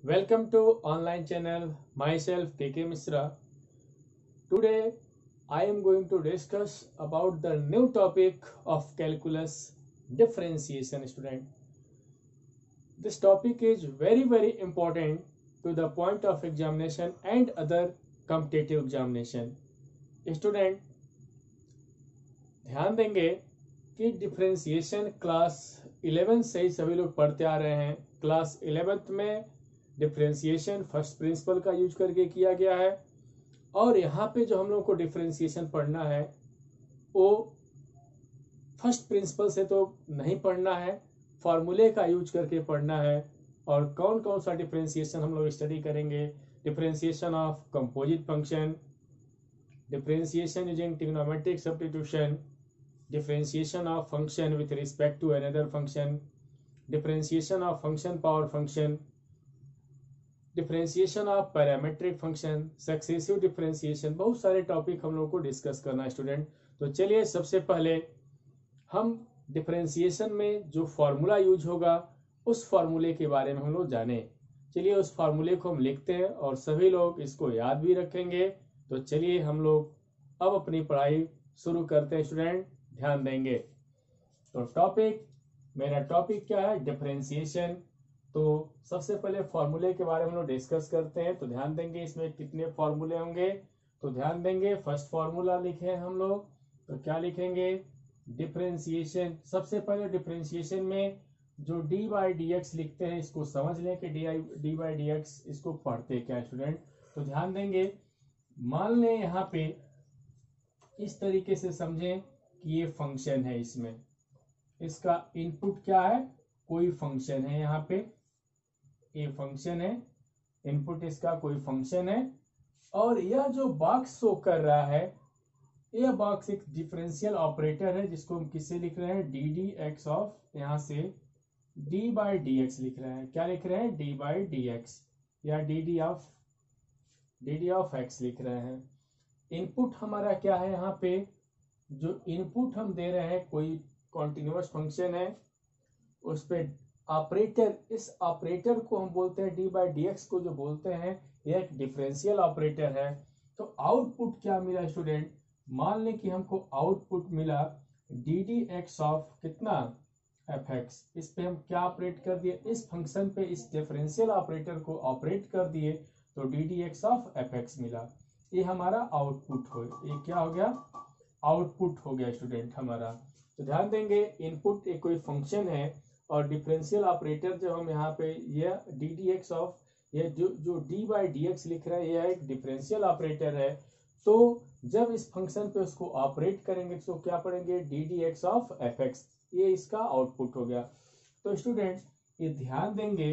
Welcome to online channel myself KK Misra. Today I am going to discuss about the new topic of calculus differentiation student. This topic is very important to the point of examination and other competitive examination. Student ध्यान देंगे कि differentiation class 11 से ही सभी लोग पढ़ते आ रहे हैं। Class 11th में डिफरेंशिएशन फर्स्ट प्रिंसिपल का यूज करके किया गया है और यहाँ पे जो हम लोग को डिफरेंशिएशन पढ़ना है वो फर्स्ट प्रिंसिपल से तो नहीं पढ़ना है, फॉर्मूले का यूज करके पढ़ना है। और कौन कौन सा डिफरेंशिएशन हम लोग स्टडी करेंगे? Differentiation of composite function, differentiation using trigonometric substitution, differentiation of function with respect to another function, differentiation of function power function, differentiation of parametric function, successive differentiation। बहुत सारे टॉपिक हम लोग को डिस्कस करना है स्टूडेंट। तो चलिए सबसे पहले हम डिफरेंशिएशन में जो फॉर्मूला यूज होगा उस फॉर्मूले के बारे में हम लोग जाने। चलिए उस फॉर्मूले को हम लिखते हैं और सभी लोग इसको याद भी रखेंगे। तो चलिए हम लोग अब अपनी पढ़ाई शुरू करते हैं स्टूडेंट, ध्यान देंगे। तो मेरा टॉपिक क्या है? डिफरेंशिएशन। तो सबसे पहले फॉर्मूले के बारे में हम लोग डिस्कस करते हैं। तो ध्यान देंगे इसमें कितने फॉर्मूले होंगे। तो ध्यान देंगे फर्स्ट फॉर्मूला लिखे हम लोग। तो क्या लिखेंगे? डिफरेंशिएशन। सबसे पहले डिफरेंशिएशन में जो डी बाई डी एक्स लिखते हैं इसको समझ लें कि डी बाई डी एक्स इसको पढ़ते क्या स्टूडेंट। तो ध्यान देंगे, मान लें यहाँ पे इस तरीके से समझें कि ये फंक्शन है, इसमें इसका इनपुट क्या है? कोई फंक्शन है, यहाँ पे ये फंक्शन है, इनपुट इसका कोई फंक्शन है। और यह जो बॉक्स शो कर रहा है यह बॉक्स एक डिफरेंशियल ऑपरेटर है जिसको हम किससे लिख रहे हैं? डी डी एक्स ऑफ, यहाँ से डी बाई डी एक्स लिख रहे हैं। क्या लिख रहे हैं? डी बाई डी एक्स या डी डी ऑफ एक्स लिख रहे हैं। इनपुट हमारा क्या है? यहाँ पे जो इनपुट हम दे रहे हैं कोई कॉन्टिन्यूअस फंक्शन है, उस पे ऑपरेटर, इस ऑपरेटर को हम बोलते हैं डी बाई डी एक्स को जो बोलते हैं यह एक डिफरेंशियल ऑपरेटर है। तो आउटपुट क्या मिला स्टूडेंट? मान लें कि हमको आउटपुट मिला डी डी एक्स ऑफ कितना? F x. इस पे हम क्या ऑपरेट कर दिए? इस फंक्शन पे इस डिफरेंशियल ऑपरेटर को ऑपरेट कर दिए तो D D x of F x मिला। ये हमारा आउटपुट हो, ये क्या हो गया? आउटपुट हो गया स्टूडेंट हमारा। तो ध्यान देंगे इनपुट एक कोई फंक्शन है और डिफरेंशियल ऑपरेटर जो हम यहाँ पे यह डी डी एक्स ऑफ, ये जो डी बाई डी एक्स लिख रहा है यह एक डिफरेंशियल ऑपरेटर है। तो जब इस फंक्शन पे उसको ऑपरेट करेंगे तो क्या पढ़ेंगे? D D x of F x. ये इसका आउटपुट हो गया। तो स्टूडेंट ये ध्यान देंगे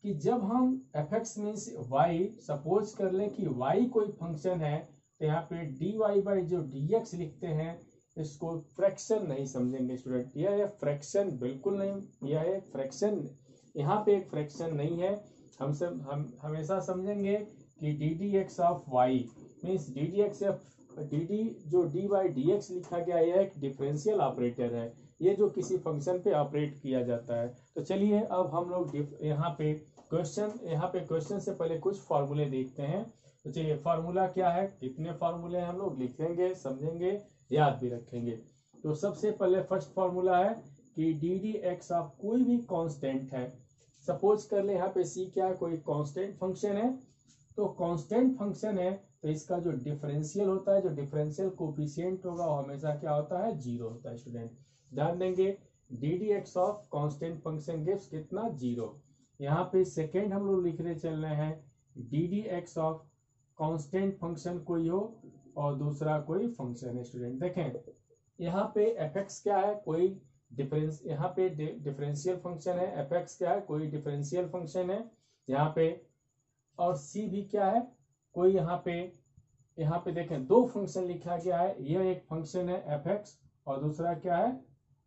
कि जब हम F X means Y, suppose कर लें कि वाई कोई फंक्शन है तो यहाँ पे डी वाई बाई जो डी एक्स लिखते हैं इसको फ्रैक्शन नहीं समझेंगे स्टूडेंट। यह फ्रैक्शन बिल्कुल नहीं, यह एक फ्रैक्शन, यहाँ पे एक फ्रैक्शन नहीं है। हम हमेशा समझेंगे कि D D x of Y means D D x of D D, जो डी बाई डी एक्स लिखा गया यह एक डिफरेंशियल ऑपरेटर है, ये जो किसी फंक्शन पे ऑपरेट किया जाता है। तो चलिए अब हम लोग यहाँ पे क्वेश्चन से पहले कुछ फॉर्मूले देखते हैं। तो चलिए फॉर्मूला क्या है, कितने फॉर्मूले हम लोग लिखेंगे, समझेंगे, याद भी रखेंगे। तो सबसे पहले फर्स्ट फॉर्मूला है कि डी डी एक्स ऑफ कोई भी कांस्टेंट है। सपोज कर ले यहाँ पे सी क्या है? कोई कांस्टेंट फंक्शन है। तो कांस्टेंट फंक्शन है तो इसका जो डिफरेंशियल होता है, जो डिफरेंशियल कोफिशिएंट होगा वो हमेशा क्या होता है? जीरो होता है स्टूडेंट। ध्यान देंगे D D x of constant function gives कितना? जीरो। यहाँ पे सेकेंड हम लोग लिखने चल रहे हैं D D x of constant function कोई हो और दूसरा कोई फंक्शन है। स्टूडेंट देखें यहाँ पे एफ एक्स क्या है? कोई डिफरेंस, यहाँ पे डिफरेंशियल फंक्शन है। एफ एक्स क्या है? कोई डिफरेंशियल फंक्शन है यहाँ पे। और सी भी क्या है? कोई यहाँ पे देखें दो फंक्शन लिखा गया है, यह एक फंक्शन है एफ एक्स और दूसरा क्या है?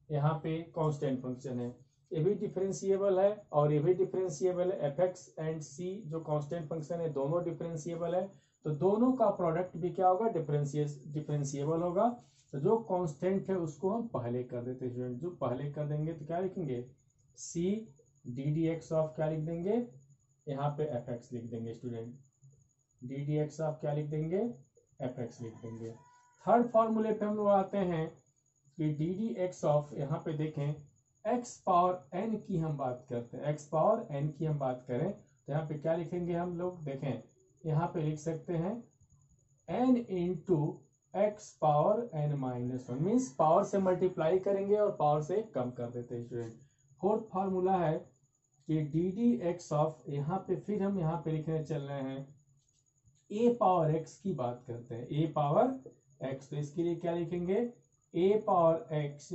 यहाँ पे कांस्टेंट फंक्शन है। ये भी डिफरेंशिएबल है और ये भी डिफरेंशिएबल है। एफ एक्स एंड सी जो कांस्टेंट फंक्शन है दोनों डिफरेंशिएबल है। तो दोनों का प्रोडक्ट भी क्या होगा? डिफरेंशिएबल होगा। तो जो कांस्टेंट है उसको हम पहले कर देते हैं। जो पहले कर देंगे तो क्या लिखेंगे? See D D x of क्या लिख देंगे? यहाँ पे एफ एक्स लिख देंगे student, D D x of क्या लिख देंगे, एफ एक्स लिख देंगे। थर्ड फॉर्मूले पे हम लोग आते हैं कि डी डी एक्स ऑफ, यहाँ पे देखें एक्स पावर एन की हम बात करते हैं, एक्स पावर एन की हम बात करें तो यहाँ पे क्या लिखेंगे हम लोग, देखें यहाँ पे लिख सकते हैं N into x power N minus one, means power से मल्टीप्लाई करेंगे और पावर से कम कर देते हैं स्टूडेंट। फोर्थ फार्मूला है कि डी डी एक्स ऑफ, यहाँ पे फिर हम यहाँ पे लिखने चल रहे हैं ए पावर एक्स की बात करते हैं, ए पावर एक्स, तो इसके लिए क्या लिखेंगे, A power X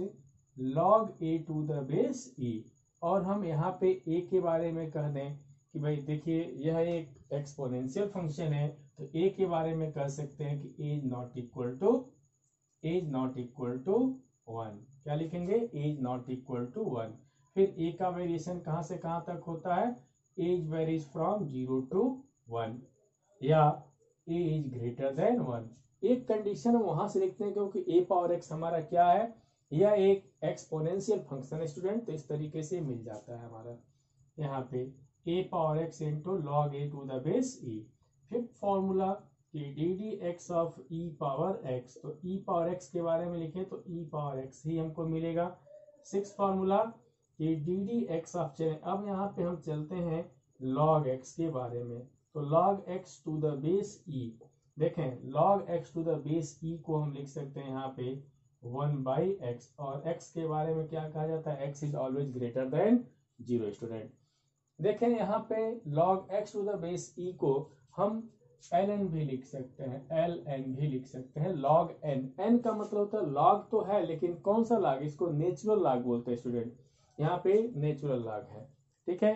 log A to the base E, और हम यहाँ पे ए के बारे में कह दें कि भाई देखिए यह एक एक्सपोनेंशियल फंक्शन है, तो ए के बारे में कह सकते हैं कि A not equal to one, क्या लिखेंगे, as not equal to one. फिर ए का वेरिएशन कहाँ से कहाँ तक होता है, एज वेरीज फ्रॉम 0 to 1, या ए इज ग्रेटर देन 1। एक कंडीशन हम वहां से लिखते हैं क्योंकि ए पावर एक्स हमारा क्या है, यह एक एक्सपोनेंशियल फंक्शन है स्टूडेंट, तो इस तरीके से मिल जाता है हमारा यहाँ पे A power X into log A to the base E. Fifth formula कि D D x of E power X, तो ई पावर एक्स के बारे में लिखे तो ई पावर एक्स ही हमको मिलेगा। सिक्स फॉर्मूला कि डी डी एक्स ऑफ, चले अब यहाँ पे हम चलते हैं लॉग एक्स के बारे में, तो log X to the base E, देखें log X to the base E को हम लिख सकते हैं यहाँ पे 1/x, और x के बारे में क्या कहा जाता है, x is always greater than 0 student. देखें यहाँ पे log x to the base e को हम ln भी लिख सकते हैं, ln भी लिख सकते हैं, log n, n का मतलब होता है log तो है लेकिन कौन सा log, इसको नेचुरल log बोलते हैं स्टूडेंट, यहाँ पे नेचुरल log है, ठीक है,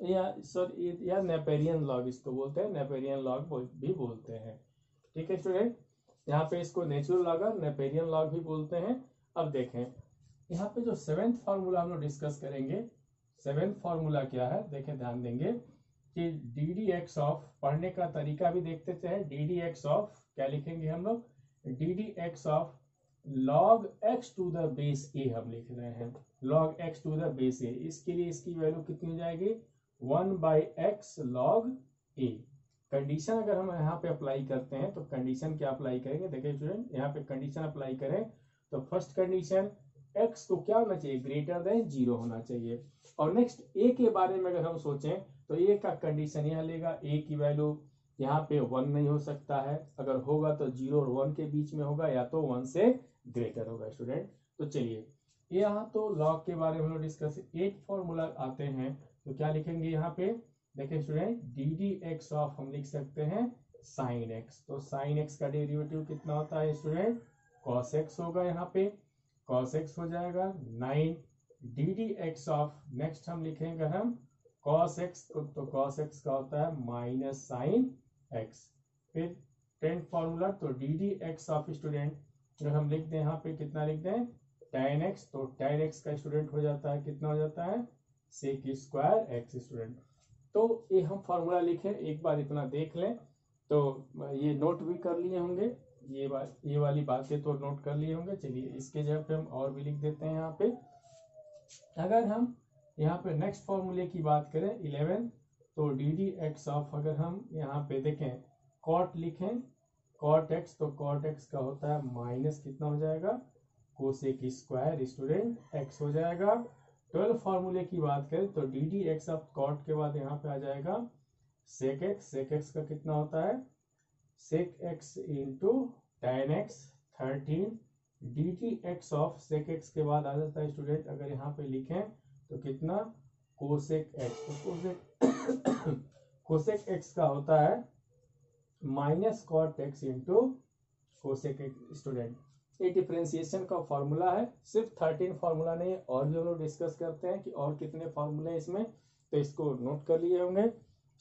या नेपेरियन log इसको बोलते हैं, नेपेरियन log भी बोलते हैं, ठीक है स्टूडेंट, यहाँ पे इसको नेचुरल लॉग और नेपेरियन लॉग भी बोलते हैं। अब देखें यहाँ पे जो सेवेंथ फॉर्मूला हम लोग डिस्कस करेंगे, सेवेंथ फॉर्मूला क्या है, देखें ध्यान देंगे कि डी डी एक्स ऑफ, पढ़ने का तरीका भी देखते थे, डी डी एक्स ऑफ क्या लिखेंगे हम लोग, D D x of log X to the base A हम लिख रहे हैं, log X to the base A, इसके लिए इसकी वैल्यू कितनी हो जाएगी 1/x log a। कंडीशन अगर हम यहाँ पे अप्लाई करते हैं तो कंडीशन क्या अप्लाई करेंगे, देखिए स्टूडेंट यहाँ पे कंडीशन अप्लाई करें तो फर्स्ट कंडीशन x को क्या होना चाहिए, ग्रेटर देन 0 होना चाहिए, और नेक्स्ट a के बारे में अगर हम सोचें तो a का कंडीशन यह लेगा, a की वैल्यू यहाँ पे 1 नहीं हो सकता है, अगर होगा तो 0 और 1 के बीच में होगा, या तो 1 से ग्रेटर होगा स्टूडेंट। तो चलिए यहाँ तो लॉग के बारे में हम लोग डिस्कस, 8 फॉर्मूला आते हैं तो क्या लिखेंगे यहाँ पे, देखिए student D D x of हम लिख सकते हैं साइन एक्स, तो साइन एक्स का डेरिवेटिव कितना होता है स्टूडेंट, कॉस एक्स होगा, यहाँ पे कॉस एक्स हो जाएगा 9 D D x of, next हम लिखेंगे हम कॉस एक्स, तो कॉस एक्स का होता है माइनस साइन एक्स। फिर 10 फॉर्मूला, तो D D x of student अगर हम लिख दें यहाँ पे कितना लिख दें tan एक्स, तो tan एक्स का स्टूडेंट हो जाता है कितना हो जाता है सेक स्क्वायर एक्स स्टूडेंट। तो ये हम फॉर्मूला लिखें, एक बार इतना देख लें, तो ये नोट भी कर लिए होंगे, ये वाली बातें तो नोट कर लिए होंगे। चलिए इसके जगह पे हम और भी लिख देते हैं यहाँ पे, अगर हम यहाँ पे नेक्स्ट फॉर्मूले की बात करें 11, तो डी डी एक्स ऑफ, अगर हम यहाँ पे देखें कॉट लिखें कॉट एक्स, तो कॉट एक्स का होता है माइनस कितना हो जाएगा कोसेक स्क्वायर स्टूडेंट एक्स हो जाएगा। 12 फॉर्मूले की बात करें तो D D x of cot के बाद यहाँ पे आ जाएगा सेक एक्स का कितना होता है sec X into tan X 13, D D x of sec X के बाद आ जाता है स्टूडेंट, अगर यहाँ पे लिखें तो कितना कोसेक एक्स, तो कोसेक एक्स का होता है minus cot X into cosec X student. ये डिफरेंशिएशन का फॉर्मूला है, सिर्फ 13 फॉर्मूला नहीं, और भी हम लोग डिस्कस करते हैं कि और कितने फॉर्मूले हैं इसमें, तो इसको नोट कर लिए होंगे,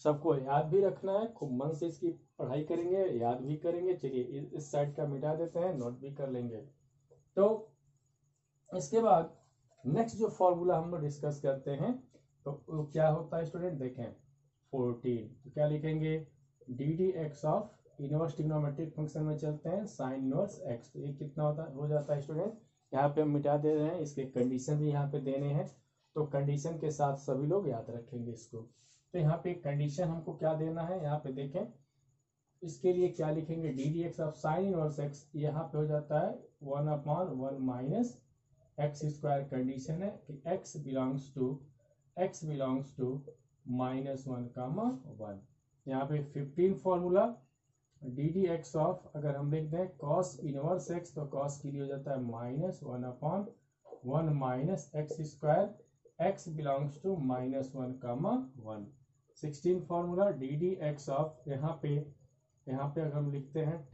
सबको याद भी रखना है, खूब मन से इसकी पढ़ाई करेंगे, याद भी करेंगे। चलिए इस साइड का मिटा देते हैं, नोट भी कर लेंगे। तो इसके बाद नेक्स्ट जो फॉर्मूला हम लोग डिस्कस करते हैं तो क्या होता है स्टूडेंट, देखें 14, तो क्या लिखेंगे D D x of inverse trigonometric function में चलते हैं साइन इनवर्स एक्स, तो ये कितना हो जाता है स्टूडेंट, यहाँ पे हम मिटा दे रहे हैं, इसके कंडीशन भी यहाँ पे देने हैं, तो कंडीशन के साथ सभी लोग याद रखेंगे इसको। तो यहाँ पे कंडीशन हमको क्या देना है, यहाँ पे देखें, इसके लिए क्या लिखेंगे, D D x of sine inverse x, यहाँ पे हो जाता है 1/1 माइनस एक्स स्क्वायर। कंडीशन है कि x बिलोंग्स टू -1, यहाँ पे 15 formula D D x of, अगर हम लिख दें कॉस इनवर्स एक्स, तो कॉस के लिए हो जाता है -1/1 minus X square, x belongs to -1, 16 formula D D x of, यहाँ पे अगर हम लिखते हैं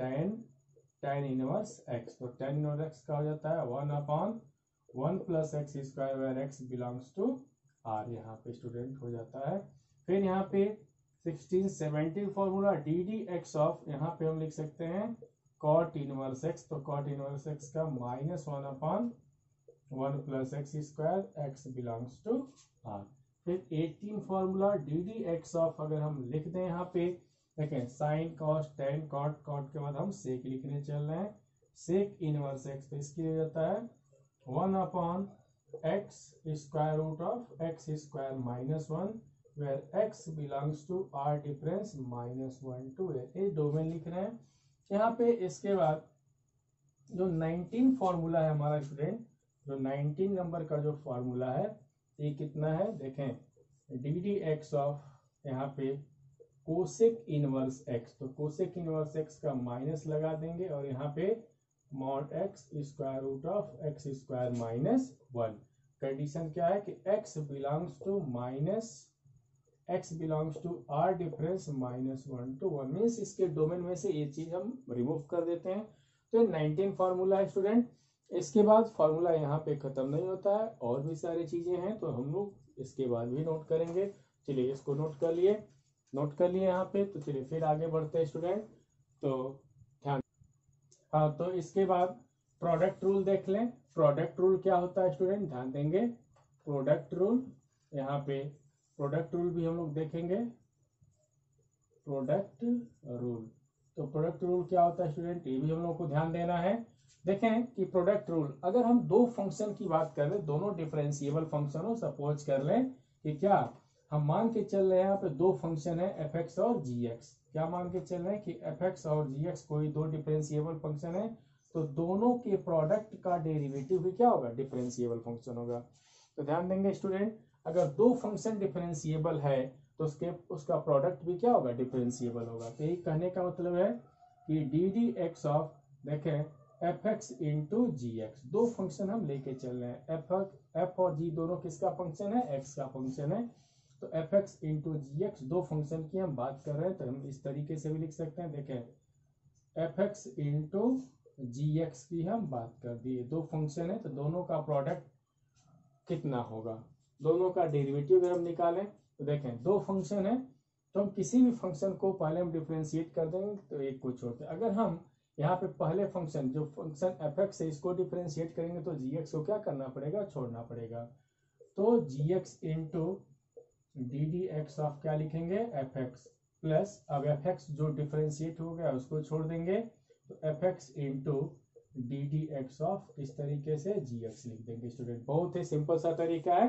tan इनवर्स x, तो tan इनवर्स x का हो जाता है 1/1 plus X square, where x belongs to r, यहाँ पे स्टूडेंट हो जाता है। फिर यहाँ पे 16 17 formula D D x of, यहाँ पे हम लिख सकते हैं cot इनवर्स x, तो cot इनवर्स x का -1/1 plus X square, x belongs to r। फिर 18 formula D D x of, अगर हम लिख दें यहाँ पे देखें sine cos tan cot, cot के बाद हम सेक लिखने चल रहे हैं, सेक इनवर्स x, तो इसके लिए जाता है 1/x square root of x square -1, where x belongs to r difference -1 to a, ये डोमेन लिख रहे हैं यहाँ पे। इसके बाद जो 19 फॉर्मूला है हमारा स्टूडेंट, जो 19 नंबर का जो फॉर्मूला है ये कितना है, देखें डी डी एक्स ऑफ, यहाँ पे कोसेक इनवर्स एक्स, तो कोसेक इनवर्स एक्स का माइनस लगा देंगे और यहाँ पे mod X square root of X square -1। Condition क्या है कि x belongs to r difference -1 to 1, means इसके डोमेन में से ये चीज हम रिमूव कर देते हैं। तो 19 फार्मूला है स्टूडेंट। इसके बाद फार्मूला यहाँ पे खत्म नहीं होता है, और भी सारी चीजें हैं, तो हम लोग इसके बाद भी नोट करेंगे। चलिए इसको नोट कर लिए यहाँ पे, तो चलिए फिर आगे बढ़ते हैं स्टूडेंट। तो ध्यान, हाँ, तो इसके बाद प्रोडक्ट रूल देख लें। प्रोडक्ट रूल क्या होता है स्टूडेंट, ध्यान देंगे। प्रोडक्ट रूल, यहाँ पे प्रोडक्ट रूल भी हम लोग देखेंगे। प्रोडक्ट रूल, तो प्रोडक्ट रूल क्या होता है स्टूडेंट, ये भी हम लोग को ध्यान देना है। देखें कि प्रोडक्ट रूल, अगर हम दो फंक्शन की बात कर लें, दोनों डिफरेंशिएबल फंक्शन हो, सपोज कर लें कि क्या हम मान के चल रहे हैं, यहाँ पे दो फंक्शन है एफ एक्स और जी एक्स। क्या मान के चल रहे हैं कि एफ एक्स और जी एक्स कोई दो डिफरेंशिएबल फंक्शन है, तो दोनों के प्रोडक्ट का डेरिवेटिव भी क्या होगा, डिफरेंशिएबल फंक्शन होगा। तो ध्यान देंगे स्टूडेंट, अगर दो फंक्शन डिफरेंशिएबल है तो उसका प्रोडक्ट भी क्या होगा, डिफरेंशिएबल होगा। तो यही कहने का मतलब है कि डी डी एक्स ऑफ, देखें एफ एक्स इंटू जी एक्स, दो फंक्शन हम लेके चल रहे हैं, एफ और जी दोनों किसका फंक्शन है, एक्स का फंक्शन है। तो एफ एक्स इंटू जी एक्स, दो फंक्शन की हम बात कर रहे हैं, तो हम इस तरीके से भी लिख सकते हैं। देखें एफ एक्स इंटू जी एक्स की हम बात कर दिए, दो फंक्शन है तो दोनों का प्रोडक्ट कितना होगा, दोनों का डेरिवेटिव अगर हम निकालें तो देखें दो फंक्शन है, तो हम किसी भी फंक्शन को पहले हम डिफरेंशिएट कर देंगे, तो एक को छोड़ते। अगर हम यहाँ पे पहले फंक्शन, जो फंक्शन एफ एक्स है, इसको डिफरेंशिएट करेंगे तो जी एक्स को क्या करना पड़ेगा, छोड़ना पड़ेगा। तो G X into D D x of क्या लिखेंगे, एफ एक्स प्लस, अब एफ एक्स जो डिफरेंशिएट हो गया उसको छोड़ देंगे, तो F X into D D x of, इस तरीके से जी एक्स लिख देंगे स्टूडेंट। बहुत ही सिंपल सा तरीका है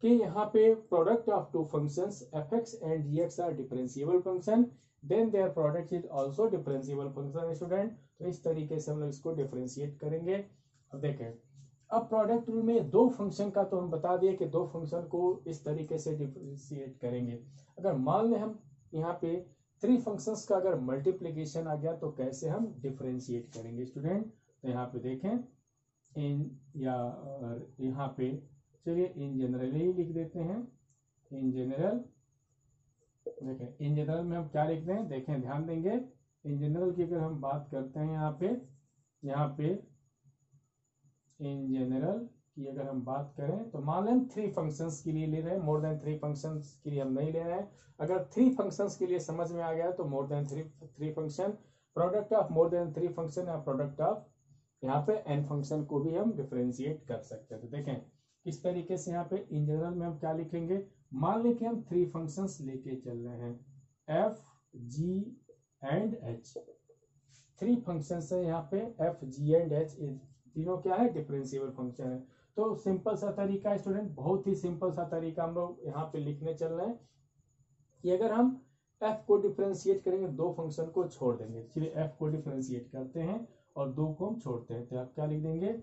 कि यहाँ पे product of two functions F X and G X are differentiable function, then their product is also differentiable function student. तो इस तरीके से हम लोग इसको डिफरेंशिएट करेंगे। अब देखें, अब प्रोडक्ट रूल में दो फंक्शन का तो हम बता दिए कि दो फंक्शन को इस तरीके से डिफरेंशिएट करेंगे। अगर मान लें हम यहाँ पे थ्री फंक्शंस का अगर मल्टीप्लिकेशन आ गया तो कैसे हम डिफरेंशिएट करेंगे स्टूडेंट। तो यहाँ पे देखें इन, या यहाँ पे चलिए इन जनरल ही लिख देते हैं। इन जनरल, देखें इन जनरल में हम क्या लिखते हैं, देखें ध्यान देंगे। इन जनरल की अगर हम बात करते हैं यहाँ पे इन जनरल की अगर हम बात करें तो मान लें थ्री फंक्शंस के लिए ले रहे हैं, मोर देन थ्री फंक्शंस के लिए हम नहीं ले रहे हैं। अगर थ्री फंक्शंस के लिए समझ में आ गया तो more than three function, product of more than three function या प्रोडक्ट ऑफ यहाँ पे एन फंक्शन को भी हम डिफरेंशिएट कर सकते हैं। तो देखें किस तरीके से यहाँ पे इन जनरल में हम क्या लिखेंगे, मान लें कि हम थ्री फंक्शंस लेके चल रहे हैं, F G and H. Three functions है यहाँ पे, एफ जी एंड एच, तीनों क्या है, डिफरेंशिएबल फंक्शन है। तो सिंपल सा तरीका है स्टूडेंट, बहुत ही सिंपल सा तरीका हम लोग यहाँ पे लिखने चल रहे हैं। कि अगर हम f को डिफरेंशिएट करेंगे, दो फंक्शन को छोड़ देंगे, चलिए f को डिफरेंशिएट करते हैं और दो को हम छोड़ते हैं, तो आप क्या लिख देंगे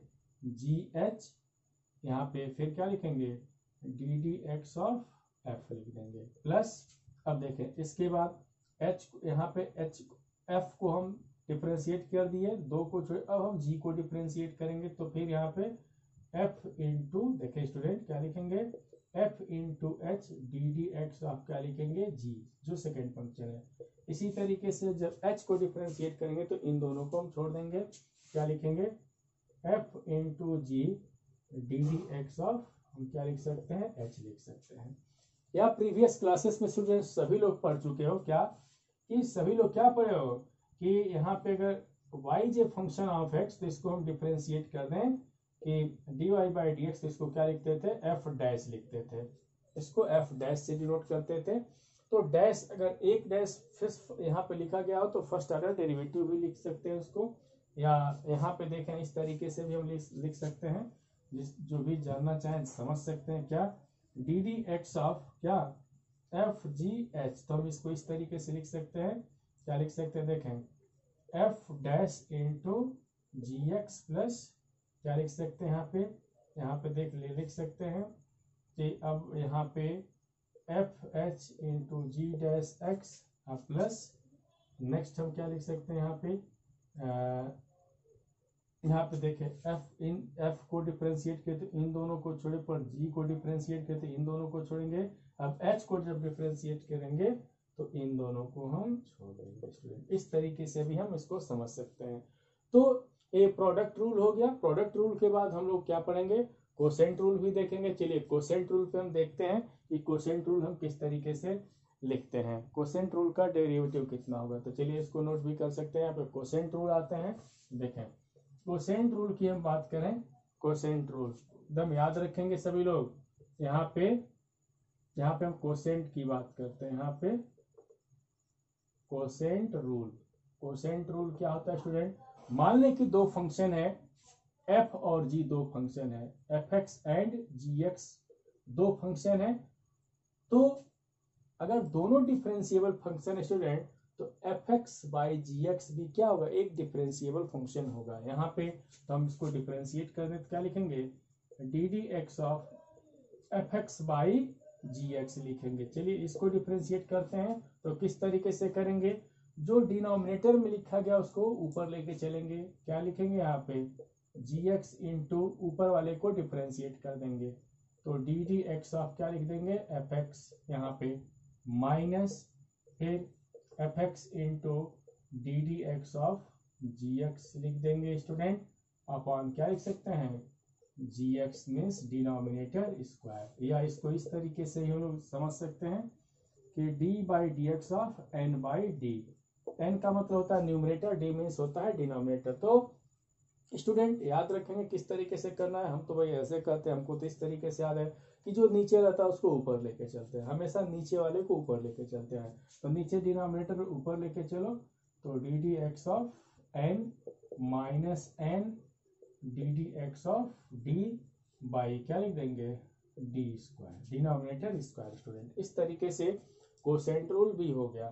gh, यहाँ पे फिर क्या लिखेंगे ddx ऑफ f लिख देंगे, प्लस अब देखें इसके बाद h, यहाँ पे f को हम डिफरेंशिएट कर दिए, दो को छोड़, अब हम g को डिफरेंशिएट करेंगे, तो फिर यहाँ पे f इंटू, देखिए स्टूडेंट क्या लिखेंगे f into H D D x आप क्या लिखेंगे g, जो सेकेंड फंक्शन है। इसी तरीके से जब h को डिफरेंशिएट करेंगे तो इन दोनों को हम छोड़ देंगे, क्या लिखेंगे f into G D D x of, हम क्या लिख सकते हैं h लिख सकते हैं। या प्रीवियस क्लासेस में स्टूडेंट सभी लोग पढ़ चुके हो क्या, कि सभी लोग क्या पढ़े हो कि यहाँ पे अगर y J function of x, तो इसको हम डिफरेंशिएट कर दें कि dy बाई डी एक्स, तो इसको क्या लिखते थे f डैश लिखते थे, इसको f डैश से डिनोट करते थे। तो डैश अगर एक डैश फिर यहाँ पे लिखा गया हो तो फर्स्ट ऑर्डर डेरिवेटिव भी लिख सकते हैं उसको, या यहाँ पे देखें इस तरीके से भी हम लिख सकते हैं, जो भी जानना चाहें समझ सकते हैं, क्या डी डी एक्स ऑफ क्या एफ जी एच, तो हम इसको इस तरीके से लिख सकते हैं, क्या लिख सकते हैं देखें एफ डैश इंटू जी एक्स प्लस क्या लिख सकते हैं यहाँ पे लिख सकते हैं कि अब यहाँ पे एफ एच इंटू जी डैश एक्स प्लस नेक्स्ट हम क्या लिख सकते हैं यहाँ पे देखें एफ को डिफरेंशिएट किए तो इन दोनों को छोड़े, पर जी को डिफरेंशिएट किए तो इन दोनों को छोड़ेंगे, अब एच को जब डिफरेंशिएट करेंगे तो इन दोनों को हम छोड़ देंगे स्टूडेंट। इस तरीके से भी हम इसको समझ सकते हैं। तो ये प्रोडक्ट रूल हो गया। प्रोडक्ट रूल के बाद हम लोग क्या पढ़ेंगे, कोसेंट रूल भी देखेंगे। चलिए कोसेंट रूल पे हम देखते हैं कि कोसेंट रूल हम किस तरीके से लिखते हैं, कोसेंट रूल का डेरिवेटिव कितना होगा। तो चलिए इसको नोट भी कर सकते हैं, यहाँ पे कोसेंट रूल आते हैं। देखें कोसेंट रूल की हम बात करें, कोसेंट रूल एकदम याद रखेंगे सभी लोग। यहाँ पे हम कोसेंट की बात करते हैं, यहाँ पे कोसेंट रूल। कोसेंट रूल क्या होता है स्टूडेंट, मान लें कि दो फंक्शन है f और g, दो फंक्शन है fx एंड gx, दो फंक्शन है। तो अगर दोनों डिफरेंशिएबल फंक्शन है स्टूडेंट, तो fx बाई gx भी क्या होगा, एक डिफरेंशिएबल फंक्शन होगा। यहाँ पे तो हम इसको डिफरेंशिएट कर दें तो क्या लिखेंगे D D x of fx by gx लिखेंगे। चलिए इसको डिफरेंशिएट करते हैं, तो किस तरीके से करेंगे, जो डिनोमिनेटर में लिखा गया उसको ऊपर लेके चलेंगे, क्या लिखेंगे यहाँ पे gx इंटू ऊपर वाले को डिफरेंशिएट कर देंगे, तो डी डी एक्स ऑफ क्या लिख देंगे fx, यहाँ पे माइनस फिर fx into D D x of gx लिख देंगे स्टूडेंट, अपॉन क्या लिख सकते हैं gx मीन्स डिनोमिनेटर स्क्वायर। या इसको इस तरीके से हम लोग समझ सकते हैं कि d by D x of n by D, n का मतलब होता है न्यूमरेटर, d मीन्स होता है डिनोमिनेटर। तो स्टूडेंट याद रखेंगे किस तरीके से करना है। हम तो भाई ऐसे करते हैं, हमको तो इस तरीके से याद है कि जो नीचे रहता है उसको ऊपर लेके चलते हैं, हमेशा नीचे वाले को ऊपर लेके चलते हैं। तो नीचे डिनोमिनेटर ऊपर लेके चलो, तो D D x of n minus n D D x of d by क्या लिख देंगे d square, denominator square student. इस तरीके से कोसेंट रूल भी हो गया।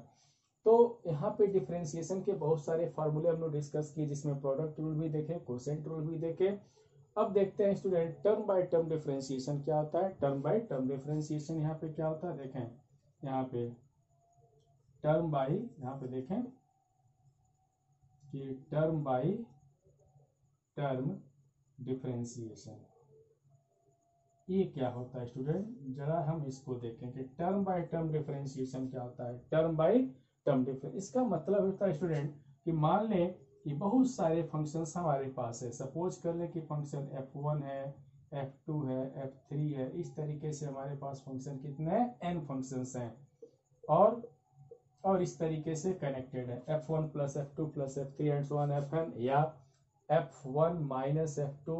तो यहाँ पे डिफरेंशिएशन के बहुत सारे फार्मूले हम लोग डिस्कस किए, जिसमें प्रोडक्ट रूल भी देखे, कोसेंट रूल भी देखे। अब देखते हैं student term by term differentiation क्या होता है। टर्म बाय टर्म डिफरेंशिएशन यहाँ पे क्या होता है, देखें यहाँ पे टर्म बाय, यहाँ पे देखें कि टर्म बाय टर्म डिफरेंशिएशन ये क्या होता है स्टूडेंट, जरा हम इसको देखें कि टर्म बाय टर्म डिफरेंशिएशन क्या होता है। टर्म बाय टर्म डिफरेंस, इसका मतलब होता है स्टूडेंट कि मान लें कि बहुत सारे फंक्शंस हमारे पास है, सपोज कर लें कि फंक्शन f1 है, f2 है, f3 है, इस तरीके से हमारे पास फंक्शन कितने हैं n फंक्शंस हैं, और इस तरीके से कनेक्टेड है f1 plus f2 plus f3 and so on fn, या f1 minus f2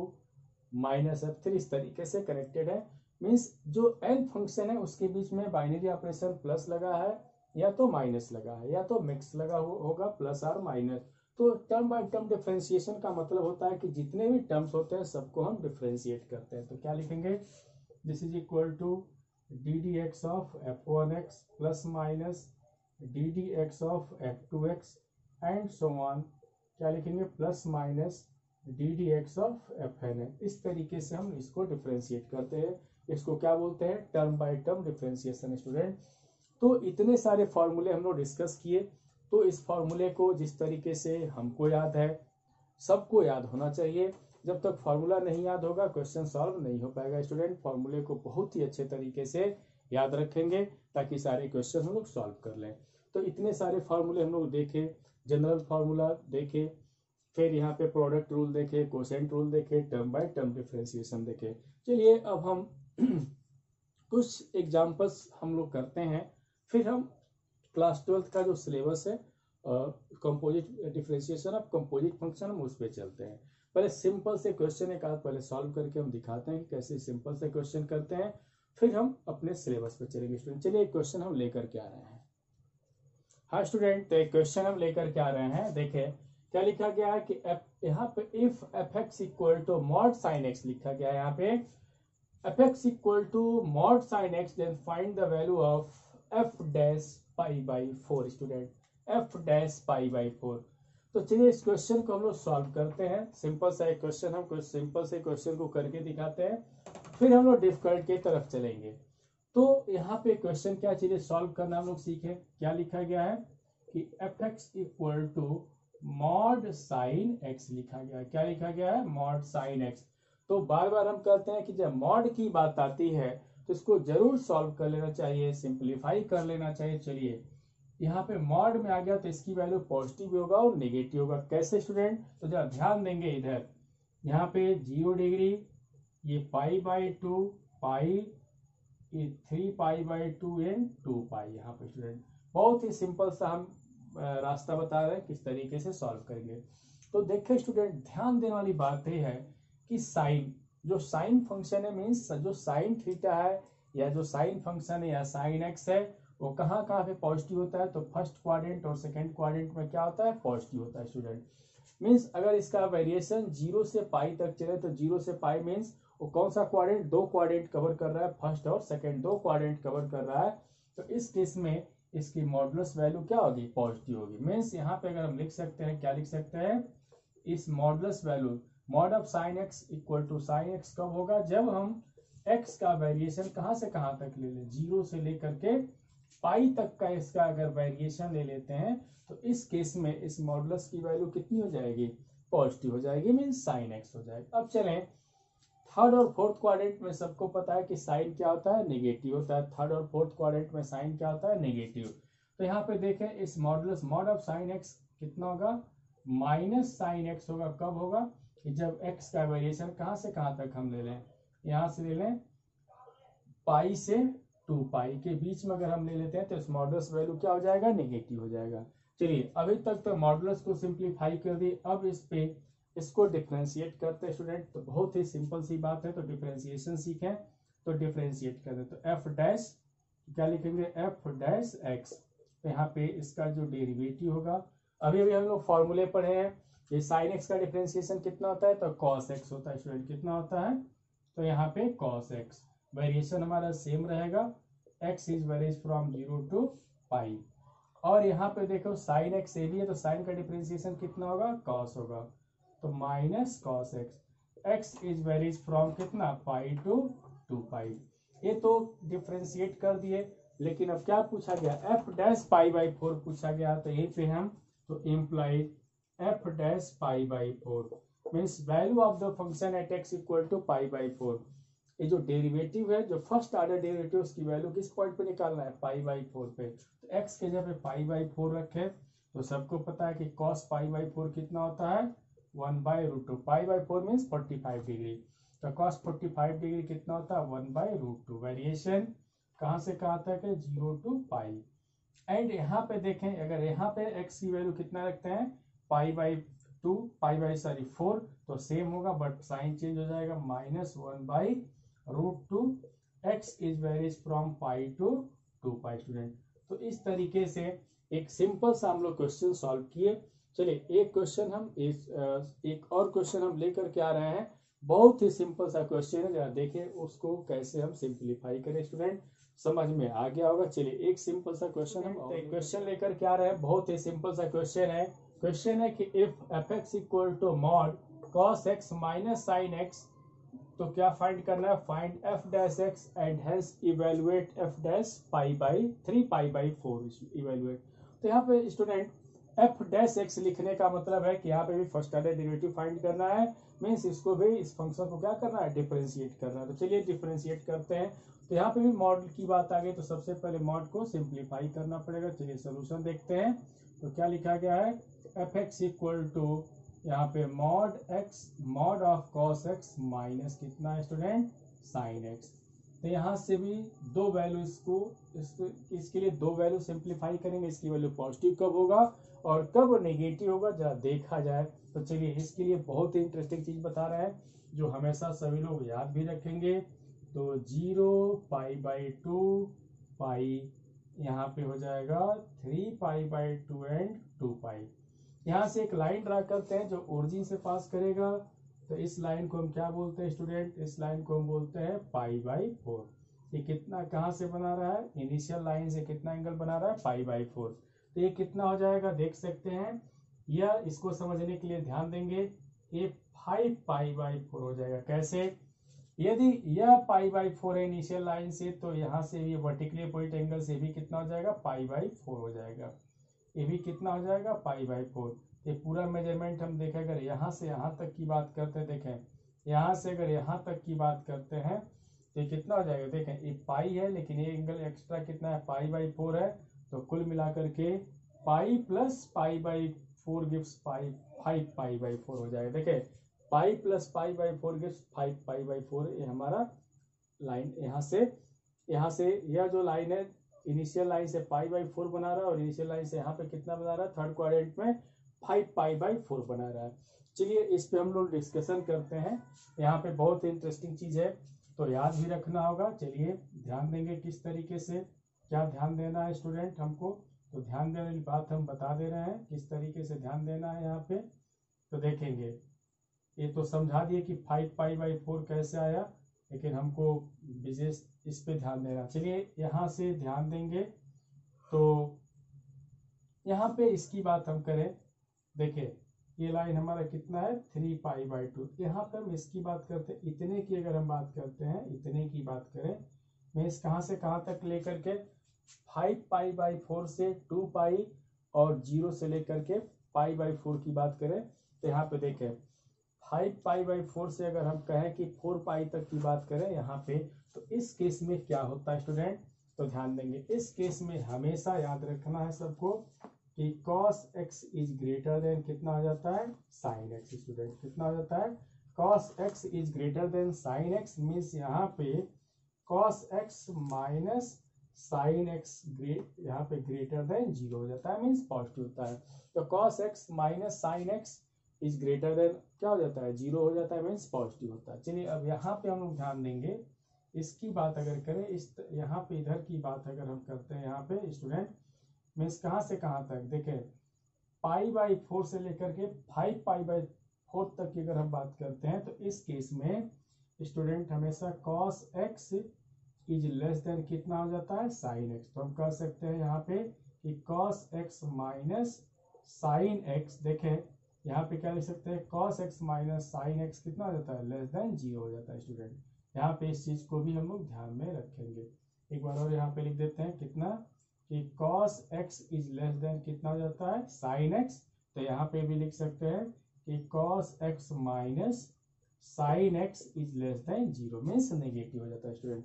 minus f3, इस तरीके से कनेक्टेड है। मीन्स जो n फंक्शन है उसके बीच में बाइनरी ऑपरेशन प्लस लगा है या तो माइनस लगा है या तो मिक्स लगा होगा प्लस और माइनस। तो टर्म बाय टर्म डिफरेंशिएशन का मतलब होता है कि जितने भी टर्म्स होते हैं सबको हम डिफरेंशिएट करते हैं। तो क्या लिखेंगे, this is equal to D D x of f1x plus minus D D x of f2x and so on, क्या लिखेंगे, plus minus D D x of fn। इस तरीके से हम इसको डिफ्रेंशिएट करते हैं। इसको क्या बोलते हैं, term by term differentiation student. तो इतने सारे फॉर्मूले हम लोग डिस्कस किए। तो इस फॉर्मूले को जिस तरीके से हमको याद है, सबको याद होना चाहिए। जब तक फॉर्मूला नहीं याद होगा क्वेश्चन सॉल्व नहीं हो पाएगा स्टूडेंट। फॉर्मूले को बहुत ही अच्छे तरीके से याद रखेंगे ताकि सारे क्वेश्चन हम लोग सॉल्व कर लें। तो इतने सारे फॉर्मूले हम लोग देखे, जनरल फार्मूला देखे, फिर यहाँ पे प्रोडक्ट रूल देखे, कोसेंट रूल देखे, टर्म बाय टर्म डिफरेंशिएशन देखे। चलिए अब हम कुछ एग्जांपल्स हम लोग करते हैं, फिर हम क्लास 12th का जो सिलेबस है composite differentiation of composite function, हम उस पर चलते हैं। पहले सिंपल से क्वेश्चन एक आध पहले सॉल्व करके हम दिखाते हैं कि कैसे सिंपल से क्वेश्चन करते हैं, फिर हम अपने सिलेबस पे चलेंगे स्टूडेंट। चलिए एक क्वेश्चन हम लेकर के आ रहे हैं। हाँ स्टूडेंट, तो एक क्वेश्चन हम लेकर के आ रहे हैं। देखें क्या लिखा गया है कि यहाँ पे if F x equal to mod sine X लिखा गया है। यहाँ पे F x equal to mod sine X, then find the value of F dash pi by 4 student, F dash pi by 4। तो चलिए इस क्वेश्चन को हम लोग सॉल्व करते हैं। सिंपल सा एक क्वेश्चन, हम कुछ सिंपल से क्वेश्चन को करके दिखाते हैं, फिर हम लोग डिफिकल्ट की तरफ चलेंगे। तो यहाँ पे क्वेश्चन क्या चीजें सॉल्व करना हम लोग सीखे। क्या लिखा गया है कि F x equal to mod sine X लिखा गया है। क्या लिखा गया है, मॉड साइन एक्स। तो बार बार हम कहते हैं कि जब मॉड की बात आती है तो इसको जरूर सॉल्व कर लेना चाहिए, सिंप्लीफाई कर लेना चाहिए। चलिए यहाँ पे मॉड में आ गया तो इसकी वैल्यू पॉजिटिव भी होगा और नेगेटिव होगा। कैसे स्टूडेंट, तो जरा ध्यान देंगे इधर, यहाँ पे 0 डिग्री, ये पाई बाई 2 पाई, ये 3 पाई बाई 2 एंड 2 पाई। यहाँ पे स्टूडेंट बहुत ही सिंपल सा हम रास्ता बता रहे हैं किस तरीके से सॉल्व करेंगे। तो देखिए स्टूडेंट, ध्यान देने वाली बात यह है कि साइन, जो साइन फंक्शन है मीन्स जो साइन थीटा है या जो साइन फंक्शन है या साइन एक्स है, वो कहाँ कहाँ पे पॉजिटिव होता है। तो फर्स्ट क्वाड्रेंट और सेकंड क्वाड्रेंट में क्या होता है, पॉजिटिव होता है स्टूडेंट। मीन्स अगर इसका वेरिएशन 0 से पाई तक चले तो 0 से पाई मीन्स वो कौन सा क्वाड्रेंट, 2 क्वाड्रेंट कवर कर रहा है, फर्स्ट और सेकंड 2 क्वाड्रेंट कवर कर रहा है। तो इस केस में इसकी मॉडुलस वैल्यू क्या होगी, पॉजिटिव होगी। मीन्स यहाँ पे अगर हम लिख सकते हैं, क्या लिख सकते हैं, इस modulus value mod of sine X equal to sine X कब होगा, जब हम एक्स का वेरिएशन कहाँ से कहाँ तक ले लें, 0 से लेकर के पाई तक का इसका अगर वेरिएशन ले लेते हैं तो इस केस में इस मॉडुलस की वैल्यू कितनी हो जाएगी, पॉजिटिव हो जाएगी, मीन्स साइन एक्स हो जाएगा। अब चलें थर्ड और फोर्थ क्वाड्रेंट में सबको पता है कि साइन क्या होता है, नेगेटिव होता है। थर्ड और फोर्थ क्वाड्रेंट में साइन क्या होता है, नेगेटिव। तो यहाँ पे देखें इस modulus mod of sine x कितना होगा, माइनस साइन एक्स होगा। कब होगा, कि जब एक्स का वेरिएशन कहाँ से कहाँ तक हम ले लें, यहाँ से ले लें पाई से 2 पाई के बीच में अगर हम ले लेते हैं तो इस मॉडुलस वैल्यू क्या हो जाएगा, नेगेटिव हो जाएगा। चलिए अभी तक तो मॉडुलस को सिंप्लीफाई कर दी, अब इस पे इसको डिफरेंशिएट करते हैं स्टूडेंट। तो बहुत ही सिंपल सी बात है, तो डिफरेंशिएशन सीखें तो डिफरेंशिएट कर दे। तो एफ डैश क्या लिखेंगे, एफ डैश एक्स। तो यहाँ पे इसका जो डेरिवेटिव होगा, अभी अभी हम लोग फॉर्मूले पढ़े हैं, ये साइन एक्स का डिफरेंशिएशन कितना होता है, तो कॉस एक्स होता है स्टूडेंट। कितना होता है, तो यहाँ पे कॉस एक्स, वेरिएशन हमारा सेम रहेगा, X is varies from 0 to pi. और यहाँ पे देखो साइन एक्स ए भी है, तो साइन का डिफरेंशिएशन कितना होगा, कॉस होगा, तो minus cos x. X is varies from कितना, पाई टू 2 पाई। ये तो डिफरेंशिएट कर दिए, लेकिन अब क्या पूछा गया, एफ डैश पाई बाई 4 पूछा गया। तो यहीं पे हम तो implied F dash pi by 4 means value of the function at X equal to pi by 4। ये जो डेरिवेटिव है, जो फर्स्ट ऑर्डर डेरिवेटिव, उसकी वैल्यू किस पॉइंट पे निकालना है, पाई बाई 4 पे। तो एक्स के जगह पे पाई बाई 4 रखे, तो सबको पता है कि कॉस पाई बाई 4 कितना होता है, 1 by root 2। Pi by 4 means 45 degree, तो कॉस 45 डिग्री कितना होता है, 1 बाई रूट 2। वेरिएशन कहाँ से कहाँ तक है, 0 टू पाई। एंड यहाँ पे देखें, अगर यहाँ पे एक्स की वैल्यू कितना रखते हैं, पाई बाई 2, पाई बाई 4, तो सेम होगा बट साइन चेंज हो जाएगा, minus 1 by root 2। X is varies from pi to 2 pi student. तो इस तरीके से एक सिंपल सा हम लोग क्वेश्चन सॉल्व किए। चलिए एक क्वेश्चन हम एक और क्वेश्चन हम लेकर के आ रहे हैं, बहुत ही सिंपल सा क्वेश्चन है, जरा देखें उसको कैसे हम सिंप्लीफाई करें स्टूडेंट। समझ में आ गया होगा। चलिए एक सिंपल सा क्वेश्चन हम क्वेश्चन लेकर क्या रहे, बहुत ही सिंपल सा क्वेश्चन है। क्वेश्चन है कि if F x equal to mod cos X minus sine X, तो क्या फाइंड करना है, find F dash X and hence evaluate F dash pi by 3 pi by 4 evaluate. तो यहाँ पे स्टूडेंट एफ डैश एक्स लिखने का मतलब है कि यहाँ पे भी फर्स्ट ऑर्डर डेरिवेटिव फाइंड करना है, मीन्स इसको भी, इस फंक्शन को क्या करना है, डिफरेंशिएट करना है। तो चलिए डिफरेंशिएट करते हैं। तो यहाँ पे भी मॉड की बात आ गई, तो सबसे पहले मॉड को सिंप्लीफाई करना पड़ेगा। चलिए सोल्यूशन देखते हैं। तो क्या लिखा गया है, एफ एक्स इक्वल टू यहाँ पे mod x mod of cos X minus कितना है स्टूडेंट, साइन एक्स। तो यहाँ से भी दो वैल्यू इसके लिए दो वैल्यू सिंप्लीफाई करेंगे। इसकी वैल्यू पॉजिटिव कब होगा और कब नेगेटिव होगा जरा देखा जाए। तो चलिए इसके लिए बहुत ही इंटरेस्टिंग चीज बता रहे हैं जो हमेशा सभी लोग याद भी रखेंगे। तो 0 पाई बाई 2 पाई यहाँ पे हो जाएगा 3 पाई बाई 2 एंड 2 पाई। यहाँ से एक लाइन ड्रा करते हैं जो ओरिजिन से पास करेगा। तो इस लाइन को हम क्या बोलते हैं स्टूडेंट, इस लाइन को हम बोलते हैं पाई बाई 4। ये कितना कहाँ से बना रहा है, इनिशियल लाइन से कितना एंगल बना रहा है, पाई बाई 4। तो ये कितना हो जाएगा देख सकते हैं, या इसको समझने के लिए ध्यान देंगे, ये 5 पाई बाई 4 हो जाएगा। कैसे, यदि यह पाई बाई 4 है इनिशियल लाइन से, तो यहाँ से ये वर्टिकली पॉइंट एंगल से भी कितना हो जाएगा, पाई बाई 4 हो जाएगा। ये भी कितना हो जाएगा, पाई बाई 4। ये पूरा मेजरमेंट हम देखें, अगर यहाँ से यहाँ तक की बात करते हैं, देखें यहाँ से अगर यहाँ तक की बात करते हैं तो कितना हो जाएगा, देखें ये पाई है लेकिन ये एंगल एक्स्ट्रा कितना है, पाई बाई 4 है। तो कुल मिलाकर के pi plus pi by 4 gives 5 pi by 4 हो जाएगा। देखें pi plus pi by 4 gives 5 pi by 4। ये हमारा लाइन यहाँ से यह जो लाइन है इनिशियल लाइन से पाई बाई 4 बना रहा है और इनिशियल लाइन से यहाँ पे कितना बना रहा है, थर्ड क्वाड्रेंट में 5 पाई बाई 4 बना रहा है। चलिए इस पे हम लोग डिस्कशन करते हैं। यहाँ पे बहुत इंटरेस्टिंग चीज है तो याद भी रखना होगा। चलिए ध्यान देंगे किस तरीके से, क्या ध्यान देना है स्टूडेंट हमको, तो ध्यान देने की बात हम बता दे रहे हैं किस तरीके से ध्यान देना है यहाँ पे। तो देखेंगे ये तो समझा दिए कि 5 पाई बाई 4 कैसे आया, लेकिन हमको विशेष इस पे ध्यान देना। चलिए यहाँ से ध्यान देंगे तो यहाँ पे इसकी बात हम करें, देखिए ये लाइन हमारा कितना है, 3 पाई बाई 2। यहाँ पे हम इसकी बात करते हैं, इतने की अगर हम बात करते हैं, इतने की बात करें, मैं इस कहाँ से कहाँ तक लेकर के 5 पाई बाई 4 से 2 पाई और 0 से लेकर के पाई बाई 4 की बात करें, तो यहाँ पे देखें 5 पाई बाई 4 से अगर हम कहें कि 4 पाई तक की बात करें यहाँ पे, तो इस केस में क्या होता है स्टूडेंट, तो ध्यान देंगे इस केस में हमेशा याद रखना है सबको कि cos x is greater then कितना हो जाता है, sin x। स्टूडेंट कितना हो जाता है, cos x is greater then sin x, means यहाँ पे cos x minus sin x यहाँ पे ग्रेटर देन 0 हो जाता है, मीन्स पॉजिटिव होता है। तो cos x minus sin x is greater then क्या हो जाता है, 0 हो जाता है, मीन्स पॉजिटिव होता है। चलिए अब यहाँ पे हम लोग ध्यान देंगे, इसकी बात अगर करें, इस यहाँ पे इधर की बात अगर हम करते हैं यहाँ पे स्टूडेंट, मीन्स कहाँ से कहाँ तक, देखें पाई बाई 4 से लेकर के 5 पाई बाई 4 तक की अगर हम बात करते हैं, तो इस केस में स्टूडेंट हमेशा cos x is less than कितना हो जाता है, sin x। तो हम कह सकते हैं यहाँ पे कि cos x minus sin x, देखें यहाँ पे क्या लिख सकते हैं, cos x minus sin x कितना हो जाता है, लेस देन 0 हो जाता है। स्टूडेंट यहाँ पे इस चीज को भी हम लोग ध्यान में रखेंगे। एक बार और यहाँ पे लिख देते हैं कितना, कि cos x is less than कितना हो जाता है, sin x। तो यहाँ पे भी लिख सकते हैं कि cos x minus sin x is less than 0, means negative हो जाता है स्टूडेंट।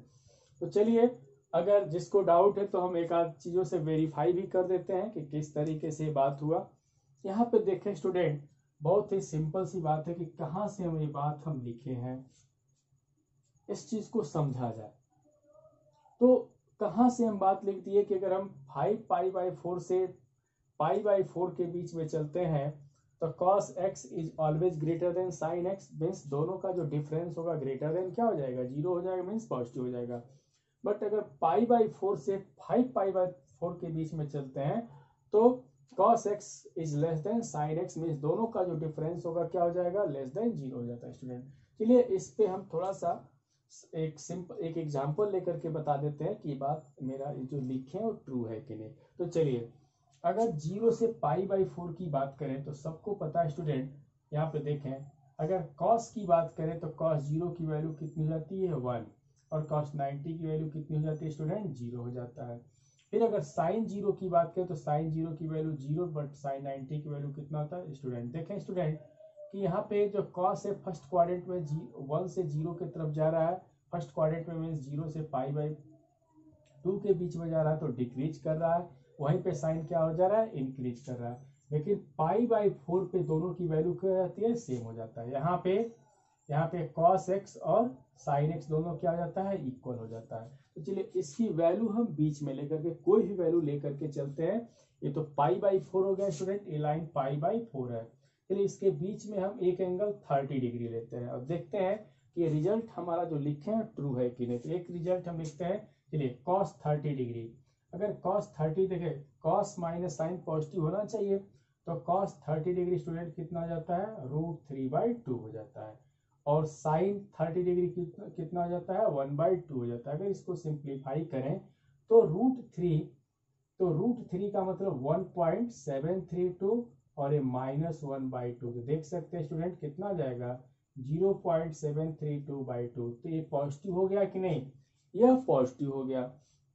तो चलिए अगर जिसको डाउट है तो हम एक आध चीजों से वेरीफाई भी कर देते हैं कि किस तरीके से बात हुआ। यहाँ पे देखें स्टूडेंट, बहुत ही सिंपल सी बात है कि कहाँ से हम ये बात हम लिखे हैं, इस चीज को समझा जाए तो कहाँ से हम बात लिख दिए कि अगर हम 5 पाई बाई 4 से पाई बाई 4 के बीच में चलते हैं तो cos x is always greater then sin x, means दोनों का जो डिफरेंस होगा ग्रेटर देन क्या हो जाएगा, 0 हो जाएगा, मीन्स पॉजिटिव हो जाएगा। बट अगर पाई बाई 4 से 5 पाई बाई 4 के बीच में चलते हैं तो cos x is less than sin x, means दोनों का जो डिफरेंस होगा क्या हो जाएगा, लेस देन 0 हो जाता है स्टूडेंट। चलिए इस पे हम थोड़ा सा एक एग्जांपल लेकर के बता देते हैं कि ये बात मेरा जो लिखे हैं वो ट्रू है कि नहीं। तो चलिए, अगर 0 से π/4 की बात करें तो सबको पता है स्टूडेंट, यहाँ पे देखें, अगर cos की बात करें तो cos 0 की वैल्यू कितनी हो जाती है 1, और cos 90 की वैल्यू कितनी हो जाती है स्टूडेंट 0 हो जाता है। फिर अगर sin 0 की बात करें तो sin 0 की वैल्यू 0, बट sin 90 की वैल्यू कितना होता है स्टूडेंट। देखें स्टूडेंट कि यहाँ पे जो cos है फर्स्ट क्वाड्रेंट में 1 से 0 की तरफ जा रहा है, फर्स्ट क्वाड्रेंट में मीन्स 0 से π/2 के बीच में जा रहा है तो डिक्रीज कर रहा है, वहीं पे साइन क्या हो जा रहा है इंक्रीज कर रहा है। लेकिन π/4 पे दोनों की वैल्यू क्या हो जाती है सेम हो जाता है। यहाँ पे cos x और sin x दोनों क्या हो जाता है इक्वल हो जाता है। तो चलिए इसकी वैल्यू हम बीच में लेकर के कोई भी वैल्यू लेकर के चलते हैं। ये तो π/4 हो गया स्टूडेंट, ये लाइन π/4 है। चलिए इसके बीच में हम एक एंगल 30 डिग्री लेते हैं और देखते हैं कि रिजल्ट हमारा जो लिखे हैं ट्रू है कि नहीं। तो एक रिजल्ट हम लिखते हैं, चलिए cos 30 डिग्री। अगर cos 30 देखे, cos माइनस साइन पॉजिटिव होना चाहिए, तो cos 30 डिग्री स्टूडेंट कितना हो जाता है √3/2 हो जाता है, और sin 30 डिग्री कितना हो जाता है 1/2 हो जाता है। अगर इसको सिंप्लीफाई करें तो √3 का मतलब 1.732 और ये -1/2, तो देख सकते हैं स्टूडेंट कितना आ जाएगा 0.732/2। तो ये पॉजिटिव हो गया कि नहीं, यह पॉजिटिव हो गया।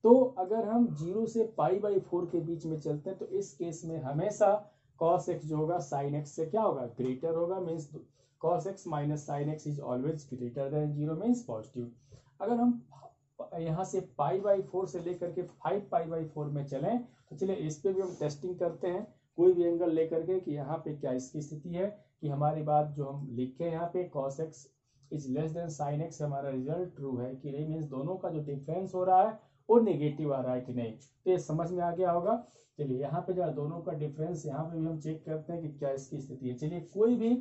तो अगर हम 0 से π/4 के बीच में चलते हैं तो इस केस में हमेशा cos x जो होगा sin x से क्या होगा ग्रेटर होगा, means cos x minus sin x is always greater than 0 means positive. अगर हम यहाँ से π/4 से लेकर के 5π/4 में चलें तो चलिए इस पे भी हम टेस्टिंग करते हैं, कोई भी एंगल लेकर के कि यहाँ पे क्या इसकी स्थिति है कि हमारी बात जो हम लिखे यहाँ पे cos x is less than sin x, हमारा रिजल्ट ट्रू है कि नहीं, मीन्स दोनों का जो डिफरेंस हो रहा है वो नेगेटिव आ रहा है कि नहीं। तो ये समझ में आ गया होगा। चलिए यहाँ पे जो दोनों का डिफरेंस यहाँ पे भी हम चेक करते हैं कि क्या इसकी स्थिति है। चलिए कोई भी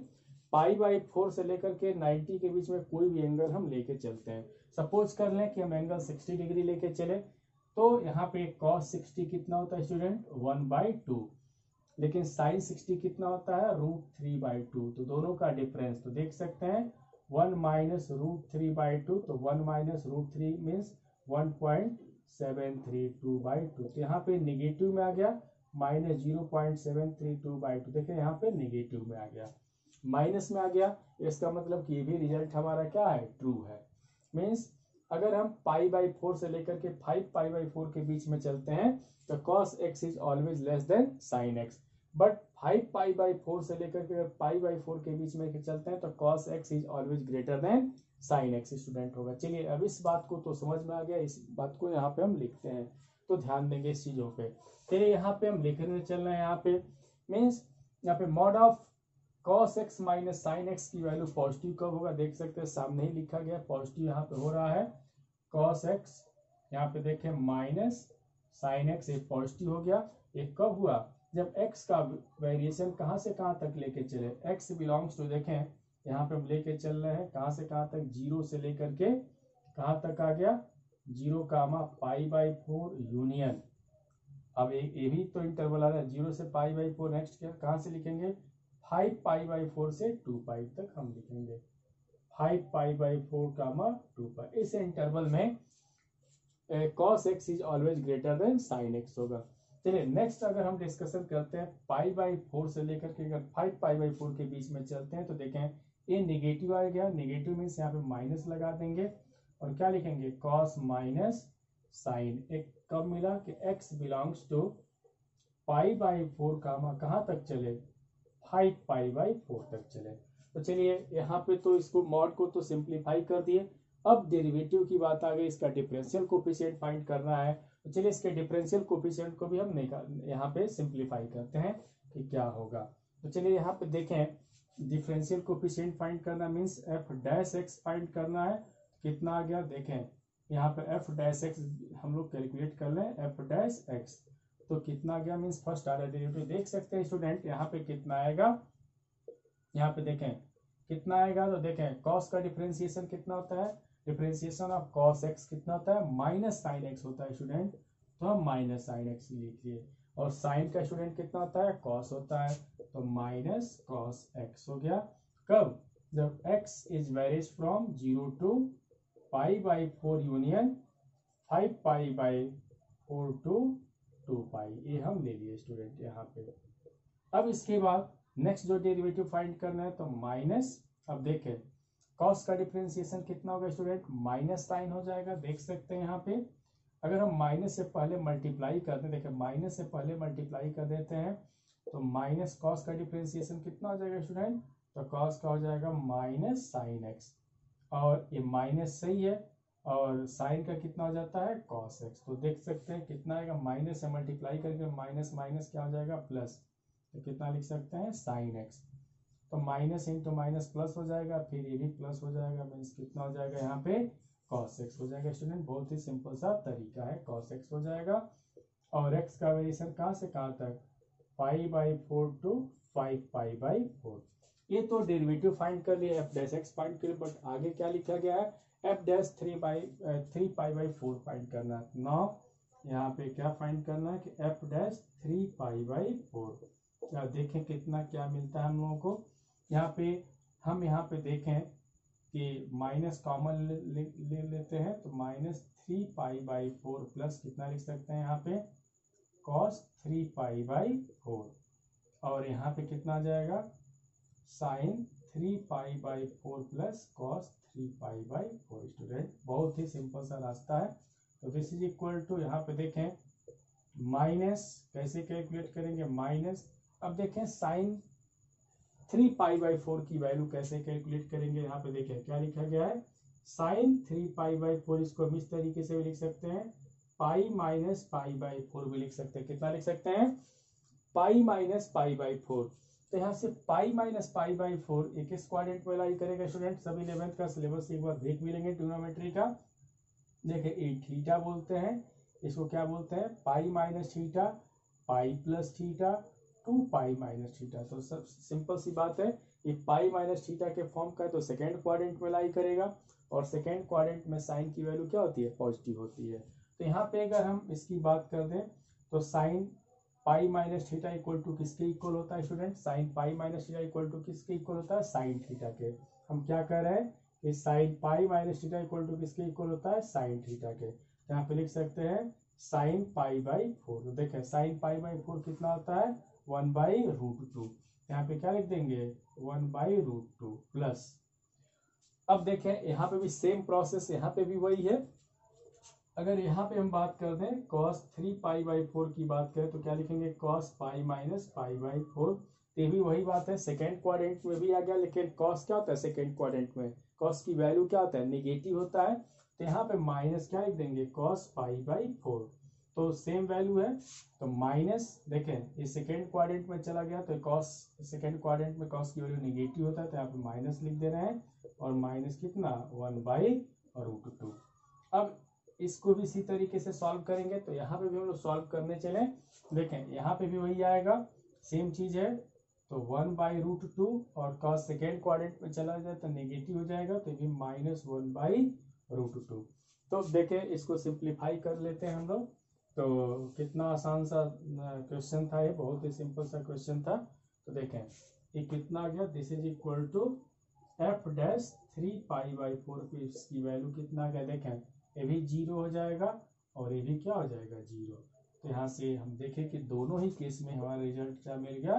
π/4 से लेकर के 90 के बीच में कोई भी एंगल हम लेके चलते हैं। सपोज कर लें कि हम एंगल 60 डिग्री लेके चले, तो यहाँ पे cos 60 कितना होता है स्टूडेंट 1/2, लेकिन sin 60 कितना होता है √3/2। तो दोनों का डिफरेंस तो देख सकते हैं 1 माइनस √3/2, तो 1 माइनस √3 मीन्स 1.732/2। तो यहाँ पे निगेटिव में आ गया -0.732/2। देखें यहाँ पे निगेटिव में आ गया, माइनस में आ गया, इसका मतलब कि ये भी रिजल्ट हमारा क्या है ट्रू है। मीन्स अगर हम π/4 से लेकर के 5π/4 के बीच में चलते हैं तो cos x is always less than sin x, but 5π/4 से लेकर के π/4 के बीच में चलते हैं तो cos x is always greater then sin x student होगा। चलिए अब इस बात को तो समझ में आ गया, इस बात को यहाँ पे हम लिखते हैं, तो ध्यान देंगे इस चीजों पे। चलिए यहाँ पे हम लिखने चल रहे हैं, यहाँ पे मीन्स यहाँ पे mod of cos x minus sin x की वैल्यू पॉजिटिव कब होगा, देख सकते हैं सामने ही लिखा गया पॉजिटिव यहाँ पे हो रहा है। cos x यहाँ पे देखें माइनस sin x एक पॉजिटिव हो गया। ये कब हुआ, जब x का वेरिएशन कहाँ से कहाँ तक लेके चले, x बिलोंग्स टू देखें यहाँ पे हम लेके चल रहे हैं कहाँ से कहाँ तक, 0 से लेकर के कहाँ तक आ गया 0, π/4 यूनियन। अब ये भी तो इंटरवल आ रहा है 0 से π/4, नेक्स्ट क्या कहाँ से लिखेंगे 5π/4 से 2π तक हम लिखेंगे 5π/4 2π। इस इंटरवल में cos x is always greater then sin x होगा। चलिए नेक्स्ट अगर हम डिस्कशन करते हैं π/4 से लेकर के अगर 5π/4 के बीच में चलते हैं तो देखें ये निगेटिव आ गया, निगेटिव मीन्स यहाँ पे माइनस लगा देंगे और क्या लिखेंगे cos माइनस साइन। एक कब मिला कि x बिलोंग्स टू π/4 कहाँ तक चले 5π/4 तक चले। तो चलिए यहाँ पे तो इसको मॉड को तो सिंप्लीफाई कर दिए, अब डेरिवेटिव की बात आ गई, इसका डिफरेंशियल कोफिशिएंट फाइंड करना है। तो चलिए इसके डिफरेंशियल कोफिशिएंट को भी हम यहाँ पे सिंप्लीफाई करते हैं कि क्या होगा। तो चलिए यहाँ पे देखें डिफरेंशियल कोफिशिएंट फाइंड करना मीन्स f' फाइंड करना है, कितना आ गया देखें यहाँ पे f' हम लोग कैलकुलेट कर लें f', तो कितना आ गया मीन्स फर्स्ट ऑर्डर डेरिवेटिव। देख सकते हैं स्टूडेंट यहाँ पे कितना आएगा, यहाँ पे देखें कितना आएगा, तो देखें cos का डिफरेंशिएशन कितना होता है, डिफरेंशिएशन ऑफ cos x कितना होता है माइनस sin x होता है स्टूडेंट, तो हम माइनस sin x लिखिए। और sin का स्टूडेंट कितना होता है cos होता है, तो माइनस cos x हो गया। कब, जब x is varies from 0 to pi by 4 union 5 pi by 4 टू 2 पाई, ये हम ले लिए स्टूडेंट यहाँ पे। अब इसके बाद नेक्स्ट जो डेरिवेटिव फाइंड करना है तो माइनस, अब देखें कॉस का डिफरेंशिएशन कितना होगा स्टूडेंट, माइनस साइन हो जाएगा, देख सकते हैं यहाँ पे। अगर हम माइनस से पहले मल्टीप्लाई करते हैं, देखिए माइनस से पहले मल्टीप्लाई कर देते हैं तो माइनस कॉस का डिफरेंशिएशन कितना हो जाएगा स्टूडेंट, तो कॉस का हो जाएगा माइनस साइन एक्स, और ये माइनस सही है और साइन का कितना हो जाता है कॉस एक्स। तो देख सकते हैं कितना आएगा, माइनस से मल्टीप्लाई करके माइनस माइनस क्या हो जाएगा प्लस, तो कितना लिख सकते हैं साइन एक्स। तो माइनस इंटू माइनस प्लस हो जाएगा, फिर ये भी प्लस हो जाएगा, मीन्स कितना हो जाएगा यहाँ पे कॉस एक्स हो जाएगा स्टूडेंट। बहुत ही सिंपल सा तरीका है, कॉस एक्स हो जाएगा। और एक्स का वेरिएशन कहाँ से कहाँ तक, पाई बाई 4 टू 5 पाई बाई 4। ये तो डेरिवेटिव फाइंड कर लिए, एफ डैश एक्स फाइंड कर लिए, बट आगे क्या लिखा गया है, F dash 3 pi by 4 find करना है। नाउ यहाँ पे क्या फाइंड करना है कि एफ डैश 3 पाई बाई 4, क्या देखें कितना क्या मिलता है हम लोगों को। यहाँ पे हम यहाँ पे देखें कि माइनस कॉमन ले लेते हैं, तो माइनस 3 पाई बाई 4 प्लस कितना लिख सकते हैं यहाँ पे कॉस 3 पाई बाई 4, और यहाँ पे कितना आ जाएगा sine 3 pi by 4 plus cos 3 pi by 4 student. बहुत ही सिंपल सा रास्ता है। तो दिस इज इक्वल टू, यहाँ पे देखें माइनस कैसे कैलकुलेट करेंगे, माइनस, अब देखें साइन 3 पाई बाई 4 की वैल्यू कैसे कैलकुलेट करेंगे। यहाँ पे देखें क्या लिखा गया है, साइन 3 पाई बाई 4, इसको हम इस तरीके से भी लिख सकते हैं, पाई माइनस पाई बाई 4 भी लिख सकते हैं। कितना लिख सकते हैं, पाई माइनस पाई बाई 4। तो यहाँ से पाई माइनस पाई बाई 4 एक इस क्वाड्रेंट में लाई करेगा स्टूडेंट। सभी 11th का सिलेबस एक बार देख भी लेंगे ट्रिग्नोमेट्री का। देखिए ये थीटा बोलते हैं, इसको क्या बोलते हैं पाई minus theta, pi plus theta, 2 पाई माइनस थीटा। तो सब सिंपल सी बात है, ये पाई माइनस थीटा के फॉर्म का है तो सेकेंड क्वाड्रेंट में लाई करेगा, और सेकेंड क्वाड्रेंट में साइन की वैल्यू क्या होती है पॉजिटिव होती है। तो यहाँ पे अगर हम इसकी बात कर दें तो sine pi minus theta equal to किसके इक्वल होता है student, sine pi minus theta equal to किसके इक्वल होता है साइन थीटा के। हम क्या कर रहे हैं कि sine pi minus theta equal to किसके इक्वल होता है साइन थीटा के। यहाँ पे लिख सकते हैं साइन पाई बाई 4। तो देखें साइन पाई बाई 4 कितना होता है 1 बाई रूट 2। यहाँ पे क्या लिख देंगे 1 बाई रूट 2 प्लस, अब देखें यहाँ पे भी सेम प्रोसेस, यहाँ पे भी वही है। अगर यहाँ पे हम बात कर दें cos 3 पाई बाई 4 की बात करें तो क्या लिखेंगे cos pi minus pi by 4। ये भी वही बात है, सेकेंड क्वाड्रेंट में भी आ गया, लेकिन cos क्या होता है सेकेंड क्वाड्रेंट में, cos की वैल्यू क्या होता है नेगेटिव होता है। तो यहाँ पे माइनस क्या लिख देंगे cos पाई बाई 4। तो सेम वैल्यू है, तो माइनस देखें ये सेकेंड क्वाड्रेंट में चला गया तो cos सेकेंड क्वाड्रेंट में cos की वैल्यू नेगेटिव होता है, तो यहाँ पे माइनस लिख दे रहे हैं, और माइनस कितना 1 बाई रूट 2। अब इसको भी इसी तरीके से सॉल्व करेंगे, तो यहाँ पे भी हम लोग सॉल्व करने चले। देखें यहाँ पे भी वही आएगा, सेम चीज है, तो 1 बाई रूट 2 और cos सेकेंड क्वाड्रेंट में चला जाए तो नेगेटिव हो जाएगा, तो ये माइनस 1 बाई रूट 2। तो देखें इसको सिंप्लीफाई कर लेते हैं हम लोग। तो कितना आसान सा क्वेश्चन था, ये बहुत ही सिंपल सा क्वेश्चन था। तो देखें ये कितना आ गया, this is equal to F dash 3 pi by 4 की इसकी वैल्यू कितना आ गया, देखें ये भी 0 हो जाएगा और ये भी क्या हो जाएगा 0। तो यहाँ से हम देखें कि दोनों ही केस में हमारा रिजल्ट क्या मिल गया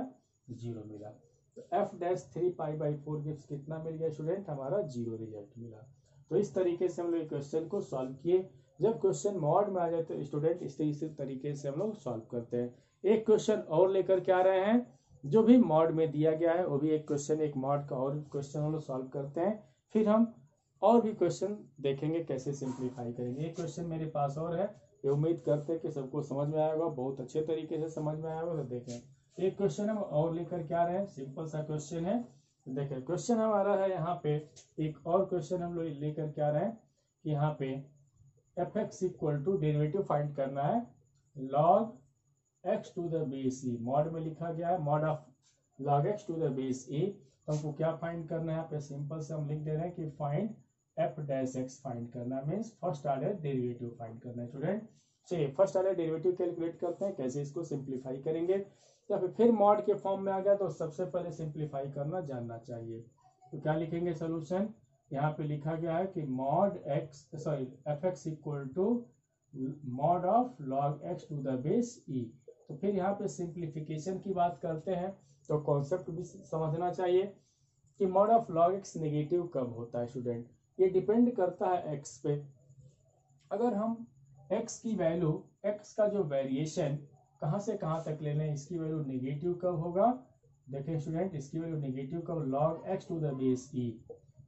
0 मिला। तो एफ डैश 3 पाई बाई 4 कितना मिल गया स्टूडेंट, हमारा 0 रिजल्ट मिला। तो इस तरीके से हम लोग क्वेश्चन को सॉल्व किए। जब क्वेश्चन मॉड में आ जाए तो स्टूडेंट इस तरीके से हम लोग सॉल्व करते हैं। एक क्वेश्चन और लेकर के आ रहे हैं, जो भी मॉड में दिया गया है वो भी एक क्वेश्चन, एक मॉड का और क्वेश्चन हम लोग सॉल्व करते हैं, फिर हम और भी क्वेश्चन देखेंगे कैसे सिंप्लीफाई करेंगे। एक क्वेश्चन मेरे पास और है, ये उम्मीद करते हैं कि सबको समझ में आया होगा, बहुत अच्छे तरीके से समझ में आया होगा। तो देखें एक क्वेश्चन हम और लेकर के आ रहे हैं, सिंपल सा क्वेश्चन है। देखें क्वेश्चन हमारा है यहाँ पे, एक और क्वेश्चन हम लोग लेकर के आ रहे हैं कि यहाँ पे F x equal to derivative find करना है log x to the base e। Mod में लिखा गया है mod of log x to the base e। तो हमको क्या फाइंड करना है, यहाँ पे सिंपल से हम लिख दे रहे हैं कि find F dash X find करना, means first order derivative find करना है स्टूडेंट। चलिए फर्स्ट ऑर्डर डेरिवेटिव कैलकुलेट करते हैं, कैसे इसको सिंप्लीफाई करेंगे। या फिर मॉड के फॉर्म में आ गया तो सबसे पहले सिंप्लीफाई करना जानना चाहिए। तो क्या लिखेंगे सोल्यूशन, यहाँ पे लिखा गया है कि mod X sorry F x equal to mod of log X to the base E. तो फिर यहाँ पे सिंप्लीफिकेशन की बात करते हैं तो कॉन्सेप्ट भी समझना चाहिए कि mod of log x negative कब होता है स्टूडेंट। ये डिपेंड करता है एक्स पे। अगर हम एक्स की वैल्यू, एक्स का जो वेरिएशन कहाँ से कहाँ तक ले लें, इसकी वैल्यू नेगेटिव कब होगा, देखें स्टूडेंट, इसकी वैल्यू नेगेटिव कब, log X to the base E.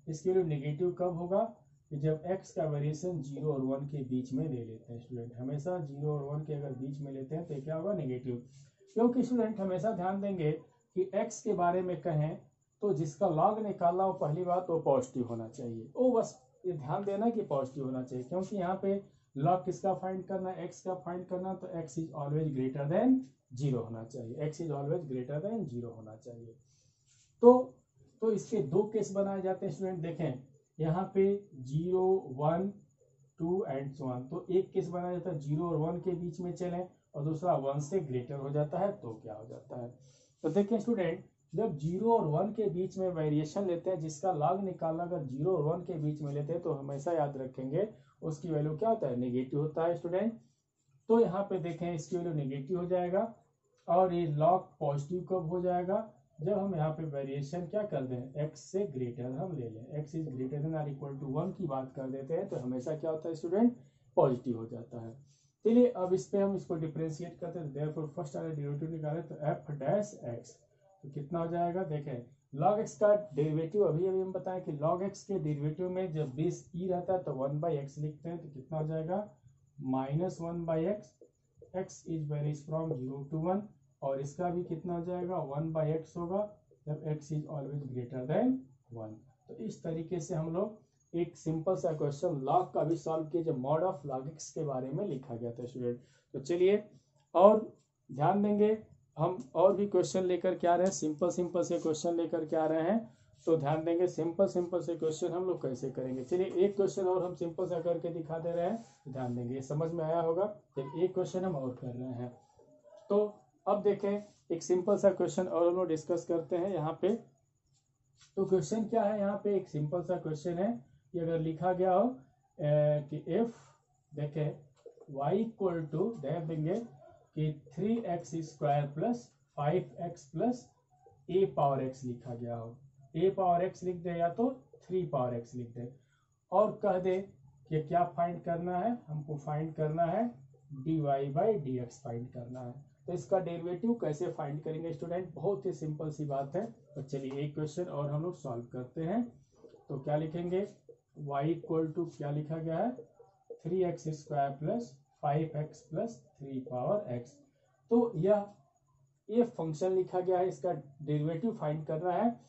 इसकी वैल्यू नेगेटिव कब होगा कि जब x का वेरिएशन 0 और 1 के बीच में ले लेते हैं स्टूडेंट। हमेशा 0 और 1 के अगर बीच में लेते हैं तो क्या होगा, नेगेटिव। क्योंकि स्टूडेंट हमेशा ध्यान देंगे कि x के बारे में कहें तो जिसका लॉग निकालना हो, पहली बात वो पॉजिटिव होना चाहिए। वो बस ये ध्यान देना कि पॉजिटिव होना चाहिए, क्योंकि यहाँ पे लॉग किसका फाइंड करना है, x का फाइंड करना, तो x is always greater than 0 होना चाहिए। x is always greater than 0 होना चाहिए। तो इसके दो केस बनाए जाते हैं स्टूडेंट। देखें यहाँ पे 0, 1, 2 एंड सो ऑन। तो एक केस बनाया जाता है 0 और 1 के बीच में चलें, और दूसरा 1 से ग्रेटर हो जाता है तो क्या हो जाता है। तो देखें स्टूडेंट, जब 0 और 1 के बीच में वेरिएशन लेते हैं, जिसका लॉग निकालना अगर 0 और 1 के बीच में लेते हैं तो हमेशा याद रखेंगे उसकी वैल्यू क्या होता है, नेगेटिव होता है स्टूडेंट। तो यहाँ पे देखें इसकी वैल्यू नेगेटिव हो जाएगा, और ये लॉग पॉजिटिव कब हो जाएगा, जब हम यहाँ पे वेरिएशन क्या कर दें, x से ग्रेटर हम ले लें, x is greater than or equal to 1 की बात कर देते हैं तो हमेशा क्या होता है स्टूडेंट, पॉजिटिव हो जाता है। चलिए अब इस पे हम इसको डिफरेंशिएट करते हैं। देयरफॉर फर्स्ट वाला डेरिवेटिव निकाले तो f डैश x, तो कितना हो जाएगा, देखें log x का डेरिवेटिव अभी हम बताएं कि log x के डेरिवेटिव में जब बेस e रहता है तो 1/x लिखते हैं, तो कितना हो जाएगा, -1/x, x is varies from 0 to 1, और इसका भी कितना हो जाएगा, 1/x होगा जब x is always greater then 1। तो इस तरीके से हम लोग एक सिंपल सा क्वेश्चन लॉग का भी सॉल्व किया जब मॉड ऑफ लॉग एक्स के बारे में लिखा गया था स्टूडेंट। तो चलिए और ध्यान देंगे, हम और भी क्वेश्चन लेकर के आ रहे हैं, सिंपल से क्वेश्चन लेकर के आ रहे हैं। तो ध्यान देंगे सिंपल से क्वेश्चन हम लोग कैसे करेंगे। चलिए एक क्वेश्चन और हम सिंपल सा करके दिखा दे रहे हैं, ध्यान देंगे, समझ में आया होगा। फिर एक क्वेश्चन हम और कर रहे हैं। तो अब देखें एक सिंपल सा क्वेश्चन और हम लोग डिस्कस करते हैं यहाँ पे। तो क्वेश्चन क्या है, यहाँ पे एक सिंपल सा क्वेश्चन है कि अगर लिखा गया हो कि इफ, देखें y इक्वल टू, देख देंगे कि 3x square plus 5x plus a power x लिखा गया हो, a पावर x लिख दे या तो 3 पावर x लिख दे, और कह दे कि क्या फाइंड करना है, हमको फाइंड करना है dy/dx फाइंड करना है। तो इसका डेरिवेटिव कैसे फाइंड करेंगे स्टूडेंट, बहुत ही सिंपल सी बात है। तो चलिए एक क्वेश्चन और हम लोग सॉल्व करते हैं। तो क्या लिखेंगे, y इक्वल टू क्या लिखा गया है, 3x square plus 5x plus 3 power x। तो ये फंक्शन लिखा गया है, इसका डेरिवेटिव फाइंड करना है,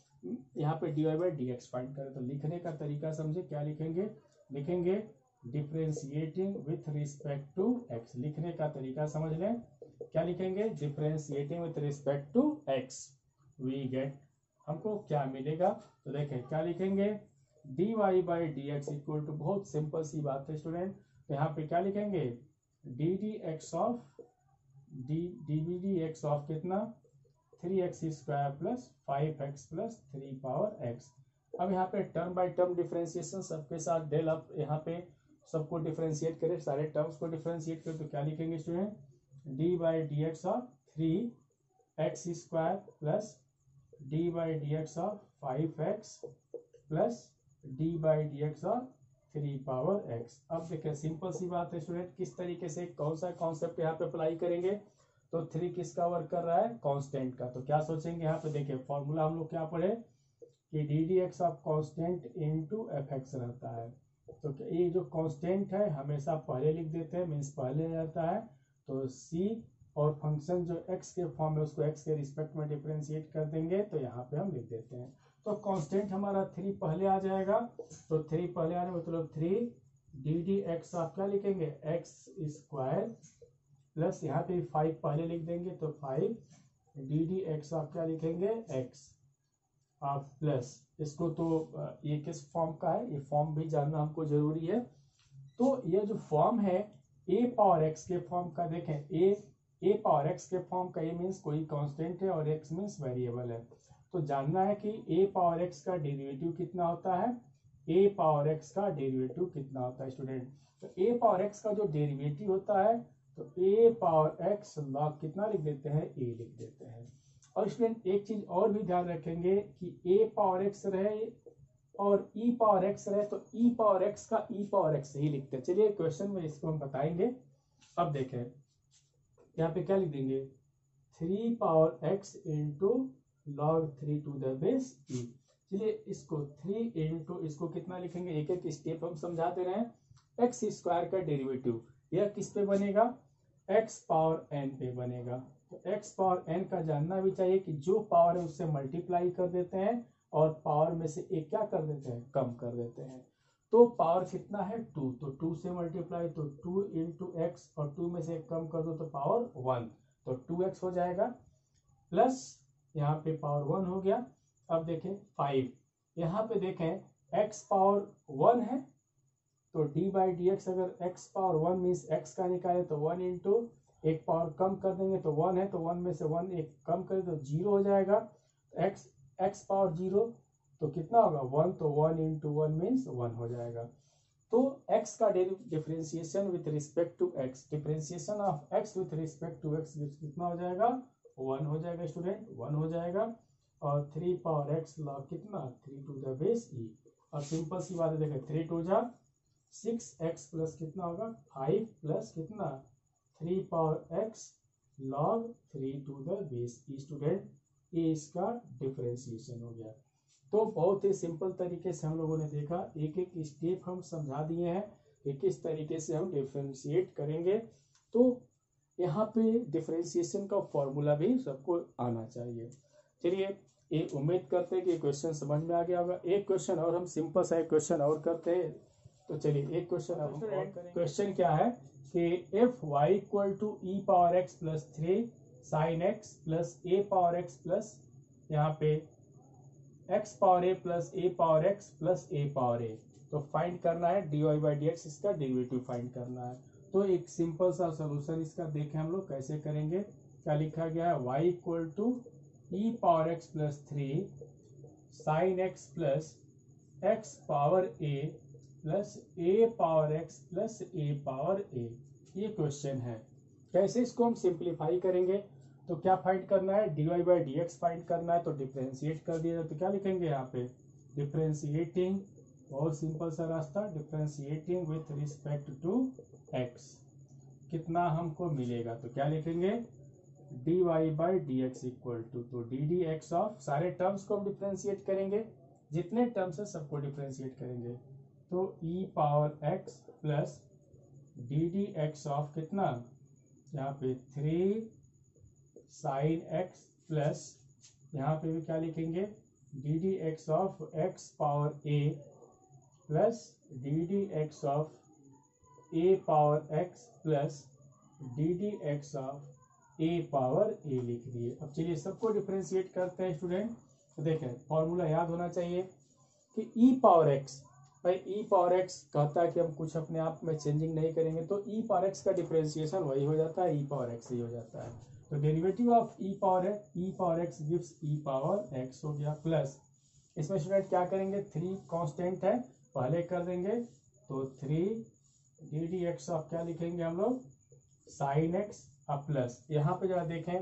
यहाँ पे dy/dx फाइंड करें। तो लिखने का तरीका समझे, क्या लिखेंगे, लिखेंगे differentiating with respect to x। लिखने का तरीका समझ लें, क्या लिखेंगे, differentiating with respect to x, we get, हमको क्या मिलेगा। तो देखें क्या लिखेंगे, dy/dx इक्वल टू, बहुत सिंपल सी बात है स्टूडेंट, तो यहाँ पे क्या लिखेंगे, ddx ऑफ कितना, 3x square plus 5x plus 3 power x। अब यहाँ पे टर्म बाय टर्म डिफरेंशिएशन सबके साथ डेल अप, यहाँ पे सबको डिफरेंशिएट करें, सारे टर्म्स को डिफरेंशिएट करें, तो क्या लिखेंगे student, d/dx of 3x square plus d/dx of 5x plus d/dx of 3 power x। अब देखिए सिंपल सी बात है स्टूडेंट, किस तरीके से कौन सा कॉन्सेप्ट यहाँ पे अप्लाई करेंगे। तो 3 किसका वर्क कर रहा है, कांस्टेंट का। तो क्या सोचेंगे यहाँ पे, देखिए फॉर्मूला हम लोग क्या पढ़े कि ddx of constant into fx रहता है। तो ये जो कांस्टेंट है हमेशा पहले लिख देते हैं, मीन्स पहले रहता है। तो c और फंक्शन जो x के फॉर्म में उसको x के रिस्पेक्ट में डिफरेंशिएट कर देंगे, तो यहाँ पे हम लिख देते हैं। तो कांस्टेंट हमारा 3 पहले आ जाएगा, तो 3 पहले आने मतलब 3 ddx आप क्या लिखेंगे, x स्क्वायर प्लस यहाँ पे 5 पहले लिख देंगे, तो 5 ddx आप क्या लिखेंगे, x आप प्लस, इसको तो ये किस फॉर्म का है, ये फॉर्म भी जानना हमको जरूरी है। तो ये जो फॉर्म है a पावर x के फॉर्म का, देखें a पावर x के फॉर्म का, ये मीन्स कोई कांस्टेंट है और x मीन्स वेरिएबल है। तो जानना है कि a पावर x का डेरिवेटिव कितना होता है, ए पावर एक्स का डेरिवेटिव कितना होता है स्टूडेंट। तो ए पावर एक्स का जो डेरिवेटिव होता है तो ए पावर एक्स लॉग कितना लिख देते हैं, ए लिख देते हैं। और स्टूडेंट एक चीज और भी ध्यान रखेंगे कि ए पावर एक्स रहे और ई पावर एक्स रहे तो ई पावर एक्स का ई पावर एक्स ही लिखते हैं। चलिए क्वेश्चन में इसको हम बताएंगे। अब देखें यहाँ पे क्या लिख देंगे, 3 power X into log 3 to the base E. चलिए इसको 3 इंटू इसको कितना लिखेंगे, एक एक स्टेप हम समझाते रहे। एक्स स्क्वायर का डेरिवेटिव यह किस पे बनेगा, एक्स पावर एन पे बनेगा। तो एक्स पावर एन का जानना भी चाहिए कि जो पावर है उससे मल्टीप्लाई कर देते हैं और पावर में से एक क्या कर देते हैं, कम कर देते हैं। तो पावर कितना है 2, तो 2 से मल्टीप्लाई तो 2 इंटू एक्स और 2 में से एक कम कर दो तो पावर 1, तो 2x हो जाएगा प्लस यहाँ पे पावर 1 हो गया। अब देखें 5, यहाँ पे देखें x पावर 1 है तो d बाई डी एक्स, अगर x पावर 1 मीन्स x का निकाले तो 1 इंटू एक पावर कम कर देंगे तो 1 है तो 1 में से 1 एक कम करें तो 0 हो जाएगा। x पावर 0 तो कितना होगा 1, तो 1 इंटू 1 मीन्स 1 हो जाएगा। तो x का differentiation with respect to x, differentiation of x with respect to x कितना हो जाएगा, 1 हो जाएगा स्टूडेंट, 1 हो जाएगा। और 3 पावर x लॉग कितना 3 टू द बेस e। और सिंपल सी बात है, देखें 3 टू जा 6x प्लस कितना होगा 5 प्लस कितना 3 power x log 3 to the base e. Student ये इसका डिफरेंशिएशन हो गया। तो बहुत ही सिंपल तरीके से हम लोगों ने देखा, एक एक स्टेप हम समझा दिए हैं कि किस तरीके से हम डिफरेंशिएट करेंगे। तो यहाँ पे डिफरेंशिएशन का फॉर्मूला भी सबको आना चाहिए। चलिए ये उम्मीद करते हैं कि क्वेश्चन समझ में आ गया होगा। एक क्वेश्चन और हम सिंपल सा एक क्वेश्चन और करते हैं। तो चलिए एक क्वेश्चन अब हम और करेंगे। क्वेश्चन क्या है कि f y equal to E power x plus 3 sine x plus A power x plus यहाँ पे x power A plus A power x plus A power a. तो फाइंड करना है d y by D x, इसका derivative find करना है। तो एक सिंपल सा सोल्यूशन इसका देखें हम लोग कैसे करेंगे। क्या लिखा गया है, Y equal to E power x plus 3 sine x plus X power A plus A power x plus A power A. ये क्वेश्चन है। कैसे इसको हम सिंप्लीफाई करेंगे, तो क्या फाइंड करना है, d y by D x find करना है। तो डिफरेंशिएट कर दिया तो क्या लिखेंगे यहाँ पे, डिफरेंशिएटिंग, बहुत सिंपल सा रास्ता, differentiating with respect to x कितना हमको मिलेगा। तो क्या लिखेंगे, d y by D x equal to, तो डी डी एक्स ऑफ सारे टर्म्स को हम डिफरेंशिएट करेंगे, जितने टर्म्स है सबको डिफरेंशिएट करेंगे। तो E power x plus D D x of कितना, यहाँ पे 3 साइन एक्स प्लस यहाँ पे भी क्या लिखेंगे, D D x of X power A plus D D x of A power x plus D D x of A power A लिख दिए। अब चलिए सबको डिफरेंशिएट करते हैं स्टूडेंट। तो देखें फॉर्मूला याद होना चाहिए कि ई पावर एक्स, भाई ई पावर एक्स कहता है कि हम कुछ अपने आप में चेंजिंग नहीं करेंगे, तो ई पावर एक्स का डिफरेंशिएशन वही हो जाता है, ई पावर एक्स ही हो जाता है। तो डेरिवेटिव ऑफ ई पावर है, ई पावर एक्स गिव्स ई पावर एक्स हो गया, प्लस इसमें स्टूडेंट क्या करेंगे, 3 कांस्टेंट है पहले कर देंगे, तो 3 डी डी एक्स ऑफ क्या लिखेंगे हम लोग, साइन एक्स अब प्लस यहाँ पे जरा देखें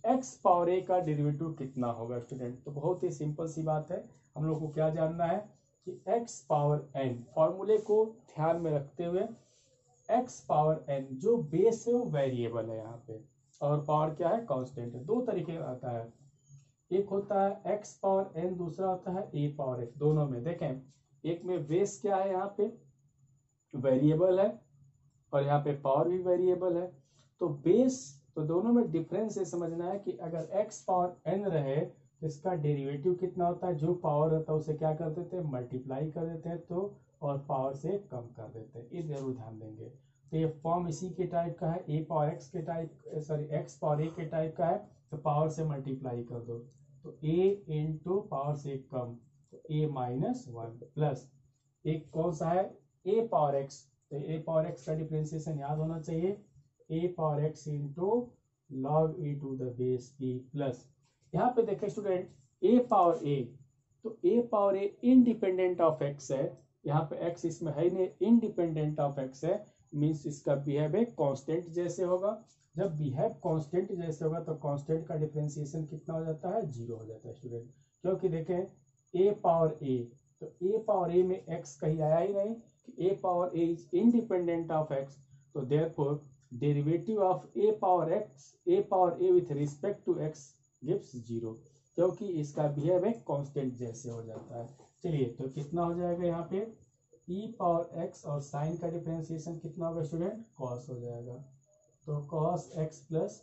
एक्स पावर ए का डेरिवेटिव कितना होगा स्टूडेंट। तो बहुत ही सिंपल सी बात है, हम लोग को क्या जानना है कि एक्स पावर एन, फॉर्मूले को ध्यान में रखते हुए एक्स पावर एन जो बेस है वो वेरिएबल है यहाँ पे, और पावर क्या है, कांस्टेंट है। दो तरीके का आता है, एक होता है एक्स पावर एन, दूसरा होता है ए पावर एक्स। दोनों में देखें, एक में बेस क्या है, यहाँ पे वेरिएबल है और यहाँ पे पावर भी वेरिएबल है। तो बेस, तो दोनों में डिफरेंस ये समझना है कि अगर x पावर n रहे तो इसका डेरिवेटिव कितना होता है, जो पावर होता है उसे क्या कर देते हैं, मल्टीप्लाई कर देते हैं, तो और पावर से कम कर देते हैं, ये जरूर ध्यान देंगे। तो ये फॉर्म इसी के टाइप का है, ए पावर एक्स के टाइप, सॉरी एक्स पावर ए के टाइप का है, तो पावर से मल्टीप्लाई कर दो, तो a इंटू पावर से कम, तो a माइनस 1 प्लस एक कौन सा है, a पावर x, तो a पावर x का डिफरेंशिएशन याद होना चाहिए, a power x into log e to the base e plus यहाँ पे देखें स्टूडेंट a पावर a, तो A power A independent of X है, यहाँ पे एक्स इसमें है नहीं, इंडिपेंडेंट ऑफ एक्स है, मीन्स इसका बिहेव एक कांस्टेंट जैसे होगा। जब बिहेव कांस्टेंट जैसे होगा तो कांस्टेंट का डिफरेंशिएशन कितना हो जाता है, 0 हो जाता है स्टूडेंट। क्योंकि देखें ए पावर ए, तो ए पावर ए में एक्स कहीं आया ही नहीं, A power A is independent of X, तो therefore derivative of A power A with respect to X gives 0, क्योंकि इसका बिहेव एक कांस्टेंट जैसे हो जाता है। चलिए तो कितना हो जाएगा यहाँ पे e पावर x और साइन का डिफरेंशिएशन कितना होगा स्टूडेंट, cos हो जाएगा। तो cos x plus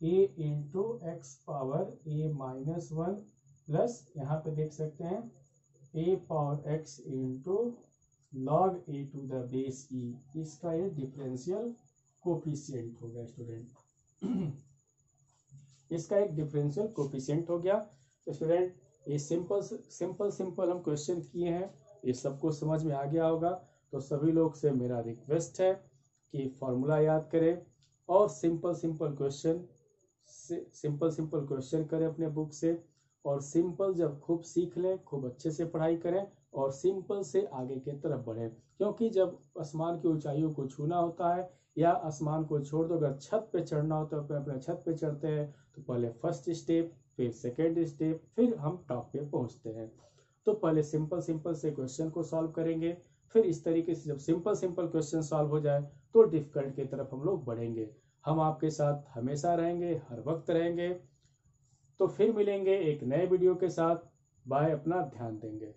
a into x power a minus 1 plus यहाँ पे देख सकते हैं a power x into log a to the base e, इसका ये डिफरेंशियल कोफिशिएंट हो गया स्टूडेंट। इसका एक डिफरेंशियल कोफिशिएंट हो गया। तो स्टूडेंट ये सिंपल हम क्वेश्चन किए हैं, ये सबको समझ में आ गया होगा। तो सभी लोग से मेरा रिक्वेस्ट है कि फॉर्मूला याद करें और सिंपल क्वेश्चन करें अपने बुक से, और सिंपल जब खूब सीख लें, खूब अच्छे से पढ़ाई करें और सिंपल से आगे की तरफ बढ़ें। क्योंकि जब आसमान की ऊंचाइयों को छूना होता है या आसमान को छोड़ दो अगर छत पे चढ़ना होता है, अपने छत पे चढ़ते हैं तो पहले फर्स्ट स्टेप, फिर सेकेंड स्टेप, फिर हम टॉप पे पहुंचते हैं। तो पहले सिंपल से क्वेश्चन को सॉल्व करेंगे, फिर इस तरीके से जब सिंपल क्वेश्चन सॉल्व हो जाए तो डिफिकल्ट की तरफ हम लोग बढ़ेंगे। हम आपके साथ हमेशा रहेंगे, हर वक्त रहेंगे। तो फिर मिलेंगे एक नए वीडियो के साथ। बाय, अपना ध्यान देंगे।